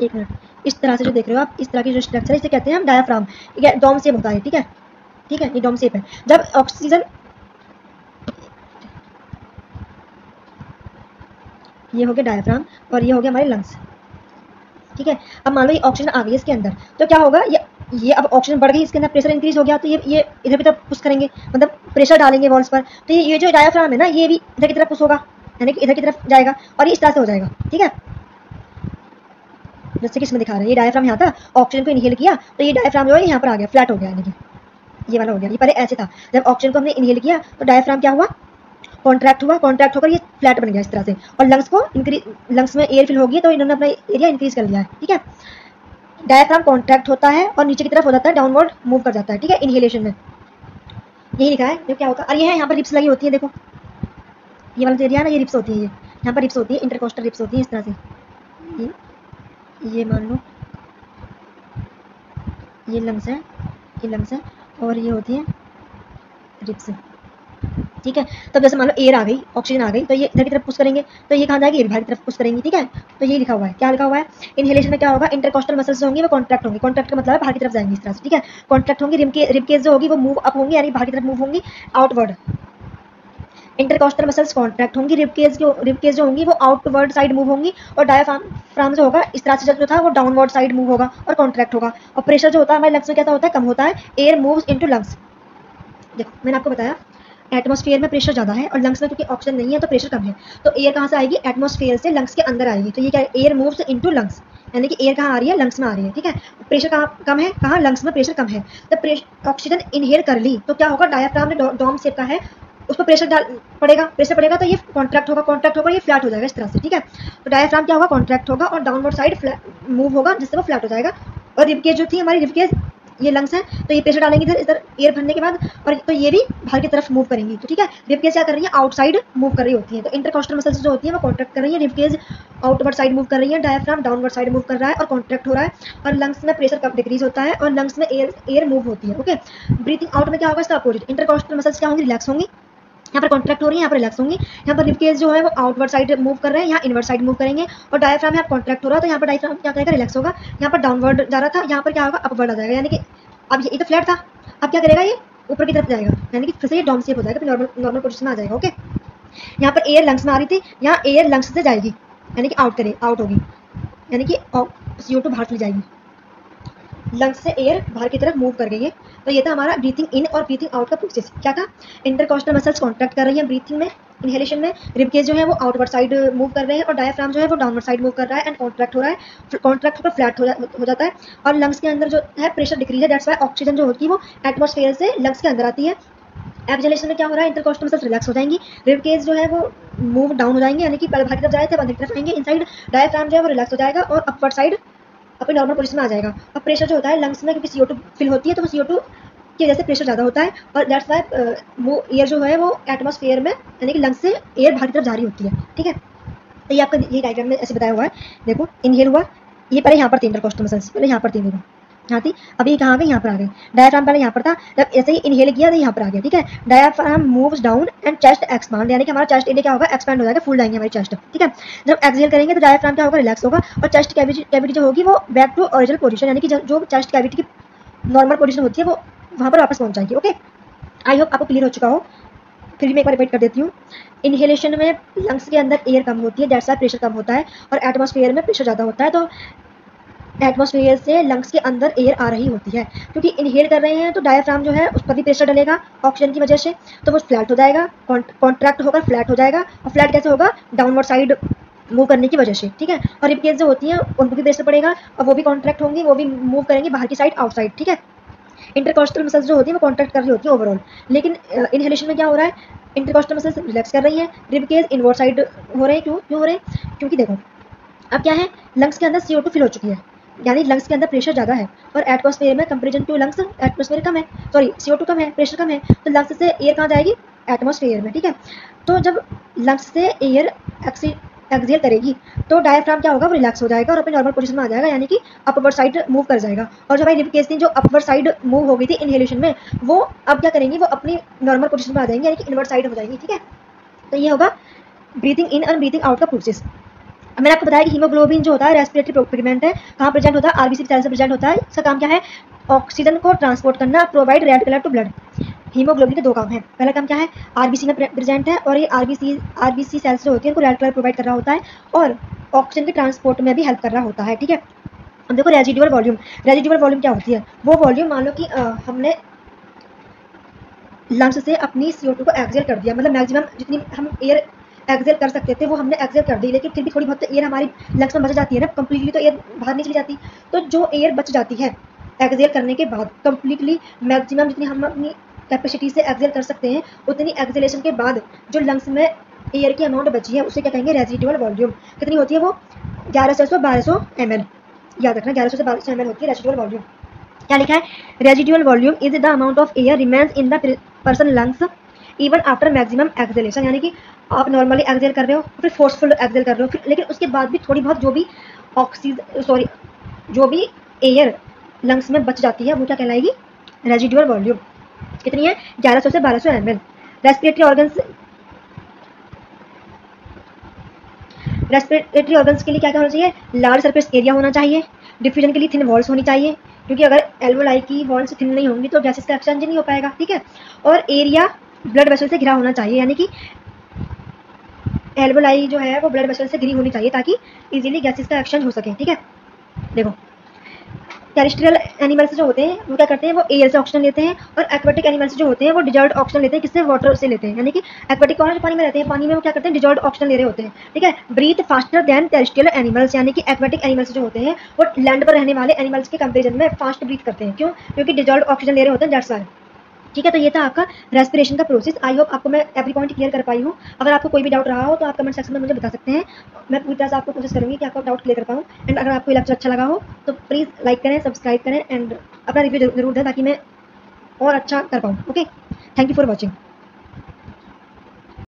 एक मिनट, इस तरह से जो देख रहे हो आप, इस तरह की जो स्ट्रक्चर है इसे कहते हैं हम डायाफ्राम, डोम शेप होता है, ठीक है, ठीक है, ये डोम शेप है। जब ऑक्सीजन, ये हो गया डायाफ्राम और ये हो गया हमारे लंग्स, ठीक है। अब मान लो ये ऑक्सीजन आ गई इसके अंदर, तो क्या होगा, ये अब ऑक्सीजन बढ़ गई, इसके अंदर प्रेशर इंक्रीज हो गया, तो ये इधर की तरफ पुश करेंगे, मतलब प्रेशर डालेंगे वॉल्स पर। तो ये जो डायाफ्राम है ना, ये भी इधर की तरफ पुश होगा, यानी कि इधर की तरफ जाएगा और ये इस तरह से हो जाएगा, ठीक है। जैसे कि इसमें दिखा रहे हैं, ये डायाफ्राम यहाँ था, ऑक्सीजन को इनहेल किया तो ये डायाफ्राम जो है यहाँ पर आ गया, फ्लैट हो गया, यानी कि ये वाला हो गया। ये पहले ऐसे था, जब ऑक्सीजन को हमने इनहेल किया तो डायाफ्राम क्या हुआ, कॉन्ट्रैक्ट हुआ, कॉन्ट्रैक्ट होकर ये फ्लैट बन गया इस तरह से, और लंग्स में एयर फिल होगी तो इन्होंने अपना एरिया इंक्रीज कर लिया है, ठीक है। डायाफ्राम कॉन्ट्रैक्ट होता है और नीचे की तरफ हो जाता है, डाउनवर्ड मूव कर जाता है, ठीक है, इनहेलेशन में। यही लिखा है, जो क्या होता है, और ये है यहाँ पर रिप्स लगी होती है, देखो ये वाला एरिया है ना, ये रिप्स होती है, ये यहाँ पर रिप्स होती है, इंटरकोस्टल रिप्स होती है इस तरह से। ये मान लो ये लंग्स है, ये लंग्स है और ये होती है रिप्स, ठीक है। तब जैसे मान लो एयर आ गई, ऑक्सीजन आ गई, तो ये इधर की तरफ पुश करेंगे तो ये कहाँ जाएगी, ये बाहर की तरफ पुश करेंगी, ठीक है। तो ये लिखा हुआ है, क्या लिखा हुआ है, इनहेलेशन में क्या होगा, इंटरकोस्टल मसल्स होंगे वो कॉन्ट्रैक्ट होंगे, कॉन्ट्रैक्ट का मतलब है बाहर की तरफ जाएंगी इस तरह से, ठीक है। कॉन्ट्रैक्ट होंगी, रिब केस जो होगी वो मूव अप होंगी, यानी बाहर की तरफ मूव होंगी, आउटवर्ड। इंटरकोस्टल मसल्स कॉन्ट्रैक्ट होंगी, रिब केस जो होंगी वो आउटवर्ड साइड मूव होंगी, और डायाफ्राम जो होगा इस तरह से जो था वो डाउनवर्ड साइड मूव होगा और कॉन्ट्रैक्ट होगा। और प्रेशर जो होता है हमारे लंग्स में कैसा होता है, कम होता है, एयर मूव्स इनटू लंग्स। देखो मैंने आपको बताया एटमॉस्फेयर में प्रेशर ज़्यादा है और लंग्स में क्योंकि ऑक्सीजन नहीं है तो प्रेशर कम है, तो एयर कहाँ से आएगी, एटमॉस्फेयर से लंग्स के अंदर आएगी, तो ये क्या है, एयर मूव्स इनटू लंग्स, यानी कि एयर कहाँ आ रही है, लंग्स में आ रही है, ठीक है। प्रेशर कहाँ कम है, कहाँ, लंग्स में प्रेशर कम है। जब ऑक्सीजन इनहेल कर ली तो क्या होगा, डायाफ्राम में डोम शेप का है, उस पर प्रेशर पड़ेगा तो ये कॉन्ट्रैक्ट होगा ये फ्लैट हो जाएगा इस तरह से, ठीक है। तो डायाफ्राम क्या होगा, कॉन्ट्रैक्ट होगा और डाउनवर्ड साइड मूव होगा जिससे वो फ्लैट हो जाएगा। और रिबकेज जो थी हमारी, रिबकेज ये लंग्स है तो ये प्रेशर डालेंगे इधर एयर भरने के बाद, और तो ये भी बाहर की तरफ मूव करेंगी, तो ठीक है। रिबकेज क्या कर रही है, आउटसाइड मूव कर रही होती है, तो इंटरकोस्टल मसल्स जो होती है वो कॉन्ट्रैक्ट कर रही है, रिबकेज आउटवर्ड साइड मूव कर रही है, डायाफ्राम डाउनवर्ड साइड मूव कर रहा है और कॉन्ट्रैक्ट हो रहा है, और लंग्स में प्रेशर कम डिक्रीज होता है और लंग्स में एयर मूव होती है, ओके। ब्रीथिंग आउट में क्या होगा, इसका अपोजिट, इंटरकोस्टल मसल्स क्या होंगी, रिलैक्स होंगी, यहाँ पर कॉन्ट्रैक्ट हो रही है, यहाँ पर रिलैक्स होंगी, यहाँ पर रिबकेज जो है वो आउटवर्ड साइड मूव कर रहे हैं, यहाँ इनवर्ड साइड मूव करेंगे, और डायाफ्राम यहाँ कॉन्ट्रैक्ट हो रहा है तो यहाँ पर डायाफ्राम क्या करेगा, रिलैक्स होगा, यहाँ पर डाउनवर्ड जा रहा था, यहाँ पर क्या होगा, अपवर्ड आ जाएगा, यानी कि अब ये तो फ्लैट था, अब क्या करेगा, ये ऊपर की तरफ जाएगा, यानी कि फिर से ये डॉम शेप हो जाएगा, फिर नॉर्मल पोजीशन में आ जाएगा, ओके। यहाँ पर एयर लंग्स में आ रही थी, यहाँ एयर लंग्स से जाएगी, यानी कि आउट होगी, यानी कि CO2 बाहर चली जाएगी, लंग्स से एयर बाहर की तरफ मूव कर गई है। तो ये था हमारा ब्रीथिंग इन और ब्रीथिंग आउट का प्रोसेस, क्या था, इंटरकोस्टल मसल्स कॉन्ट्रैक्ट कर रही है ब्रीथिंग में, इनहेलेशन में, रिबकेज जो है वो आउटवर्ड साइड मूव कर रहे हैं और डायाफ्राम जो है वो डाउनवर्ड साइड मूव कर रहा है एंड कॉन्ट्रैक्ट हो रहा है, कॉन्ट्रैक्ट होकर फ्लैट हो जाता है, और लंग्स के अंदर जो है प्रेशर डिक्रीज है, दैट्स वाई ऑक्सीजन जो होती है वो एटमॉस्फेयर से लंग्स के अंदर आती है। एक्सहेलेशन में क्या हो रहा है, इंटरकोस्टल मसल्स रिलैक्स हो जाएंगी, रिबकेज जो है वो मूव डाउन हो जाएंगे, यानी कि पहले बाहर की तरफ जाए थे अंदर की तरफ आएंगे, इनसाइड डायाफ्राम जो है वो रिलैक्स हो जाएगा और अपवर्ड साइड अपनी नॉर्मल पोजीशन में आ जाएगा। और प्रेशर जो होता है लंग्स में, क्योंकि CO2 फिल होती है तो वो CO2 की वजह से प्रेशर ज़्यादा होता है, और दैट्स वाई वो एयर जो है वो एटमॉस्फेयर में, यानी कि लंग्स से एयर बाहर की तरफ जा रही होती है, ठीक है। तो ये आपका ये डायग्राम में ऐसे बताया हुआ है, देखो इनहेल हुआ, ये पहले यहाँ पर थी इंटरकोस्टल मसल्स, पहले यहाँ पर थी, देखो यहाँ थी, अभी कहाँ आ गई, यहाँ पर आ गई, डायाफ्राम पहले यहाँ पर था, जब ऐसे ही इनहेल किया तो यहाँ पर आ गया, ठीक है। Diaphragm moves down and chest expand, यानी कि हमारा चेस्ट एरिया क्या होगा, एक्सपैंड हो जाएगा, फुल जाएंगे हमारी चेस्ट, ठीक है। जब एक्सहेल करेंगे तो डायाफ्राम क्या होगा, रिलैक्स होगा, और चेस्ट कैविटी जो होगी वो बैक टू ओरिजिनल पोजीशन, यानी कि जो चेस्ट कैविटी की नॉर्मल पोजीशन होती है वो वहाँ पर वापस पहुँच जाएगी, ओके। आई होप आपको क्लियर हो चुका हो, फिर भी मैं एक बार रिपीट कर देती हूँ। इनहेलेशन में लंग्स के अंदर एयर कम होती है, दैट्स वाई प्रेशर कम होता है, और एटमॉस्फेयर में प्रेशर ज़्यादा होता है, तो एटमॉस्फेयर से लंग्स के अंदर एयर आ रही होती है, क्योंकि इनहेल कर रहे हैं तो डायफ्राम जो है उस पर भी प्रेशर डलेगा ऑक्सीजन की वजह से, तो वो फ्लैट हो जाएगा, कॉन्ट्रैक्ट होकर फ्लैट हो जाएगा। और फ्लैट कैसे होगा? डाउनवर्ड साइड मूव करने की वजह से, ठीक है। और रिबकेज जो होती है उनको भी प्रेशर पड़ेगा और वो भी कॉन्ट्रैक्ट होंगी, वो भी मूव करेंगे बाहर की साइड, आउटसाइड, ठीक है। इंटरकॉस्टल मसल्स जो होती है वो कॉन्ट्रैक्ट कर रही होती है ओवरऑल, लेकिन इनहेलेशन में क्या हो रहा है? इंटरकॉस्टल मसल्स रिलैक्स कर रही है, रिबकेज इनवर्ड साइड हो रहे हैं। क्यों हो रहे हैं? क्योंकि देखो अब क्या है, लंग्स के अंदर CO2 फिल हो चुकी है, यानी लंग्स के अंदर प्रेशर ज़्यादा है, और एटमॉस्फेयर में कंपेरिजन टू लंग्स एटमॉस्फेयर कम है, सॉरी CO2 कम है, प्रेशर कम है, तो लंग्स से एयर कहाँ जाएगी? एटमॉस्फेयर में, ठीक है। तो जब लंग्स से एयर एक्सहेल करेगी तो डायफ्राम क्या होगा? वो रिलैक्स हो जाएगा और अपने नॉर्मल पोजीशन में आ जाएगा, यानी कि अपवर्ड साइड मूव कर जाएगा। और जो भाई रिबकेज थी जो अपवर्ड साइड मूव हो गई थी इनहेलेशन में, वो अब क्या करेंगी? वो अपनी नॉर्मल पोजीशन में आ जाएंगी, यानी कि इनवर्ड साइड हो जाएंगी, ठीक है। तो ये होगा ब्रीथिंग इन और ब्रीथिंग आउट का प्रोसेस। मैंने आपको बताया कि हीमोग्लोबिन जो होता है रेस्पिरेटरी पिगमेंट है, कहाँ प्रेजेंट होता है? आरबीसी सेल से प्रेजेंट होता है। इसका काम क्या है? ऑक्सीजन को ट्रांसपोर्ट करना, provide red colour to blood. Haemoglobin के दो काम है, पहला काम क्या है? आरबीसी में प्रेजेंट है और ये आरबीसी सेल्स जो होती है उनको रेड कलर प्रोवाइड कर रहा होता है और ऑक्सीजन के ट्रांसपोर्ट में भी हेल्प कर रहा होता है, ठीक है। अब देखो रेजिडुअल वॉल्यूम, रेजिडुअल वॉल्यूम क्या होती है? वो वॉल्यूम मान लो कि हमने लंग्स से अपनी CO2 को एक्सहेल कर दिया, मतलब मैक्सिमम जितनी हम एयर एक्सहेल कर सकते थे वो हमने एक्सहेल कर दी, लेकिन फिर भी थोड़ी बहुत तो एयर हमारी लंग्स में बच जाती है ना, कंप्लीटली तो एयर बाहर नहीं चली जाती। तो जो एयर बच जाती है एक्सहेल करने के बाद, कंप्लीटली मैक्सिमम जितनी हम अपनी कैपेसिटी से एक्सहेल कर सकते हैं उतनी एक्सहेलेशन के बाद जो लंग्स में एयर की अमाउंट बची है उसे क्या कहेंगे? Residual volume. कितनी होती है वो? 1100 से 1200 ml, याद रखना 1100 से 1200 ml होती है रेजिडुअल वॉल्यूम। क्या लिखा है? Residual volume is the amount of air remains in the person lungs even after maximum exhalation, यानी कि आप नॉर्मली एक्सहेल कर रहे हो फिर फोर्सफुल एक्सहेल कर रहे हो फिर, लेकिन उसके बाद भी थोड़ी बहुत जो भी एयर लंग्स में बच जाती है वो क्या कहलाएगी? Residual volume. कितनी है? 1100 से 1200 ml। रेस्पिरेटरी ऑर्गन्स के लिए क्या क्या होना चाहिए? लार्ज सरफेस एरिया होना चाहिए, डिफ्यूजन के लिए थिन वॉल्स होनी चाहिए, क्योंकि अगर एल्वोलाई की वॉल्स थिन नहीं होंगी तो गैसेस का एक्सचेंज नहीं हो पाएगा, ठीक है। और एरिया ब्लड वेसल से घिरा होना चाहिए, यानी कि एल्वोलाई जो है वो ब्लड वेसल से घिरी होनी चाहिए ताकि इजीली गैसेस का एक्सचेंज हो सके, ठीक है। देखो टेरेस्ट्रियल एनिमल्स जो होते हैं वो क्या करते हैं? वो एयर से ऑक्सीजन लेते हैं, और एक्वेटिक एनिमल्स जो होते हैं वो डिजॉल्व्ड ऑक्सीजन लेते हैं। किससे? वाटर से लेते हैं, यानी कि एक्वेटिक कौन है? पानी में रहते हैं, पानी में वो क्या करते हैं? डिजॉल्व्ड ऑक्सीजन ले रहे होते हैं, ठीक है। Breathe faster than terrestrial animals, यानी कि एक्वेटिक एनिमल्स जो होते हैं वो लैंड पर रहने वाले एनिमल्स के कंपेरिजन में फास्ट ब्रीथ करते हैं। क्यों? क्योंकि डिजॉल्व्ड ऑक्सीजन ले रहे होते हैं, दैट्स व्हाई, ठीक है। तो ये था आपका रेस्पिरेशन का प्रोसेस। आई होप आपको मैं एवरी पॉइंट क्लियर कर पाई हूँ। अगर आपको कोई भी डाउट रहा हो तो आप कमेंट सेक्शन में मुझे बता सकते हैं, मैं पूरी तरह से आपको कोशिश करूँगी कि आपका डाउट क्लियर कर पाऊँ। एंड अगर आपको ये लेक्चर अच्छा लगा हो तो प्लीज़ लाइक करें, सब्सक्राइब करें एंड अपना रिव्यू जरूर दें ताकि मैं और अच्छा कर पाऊँ। Okay, thank you for watching.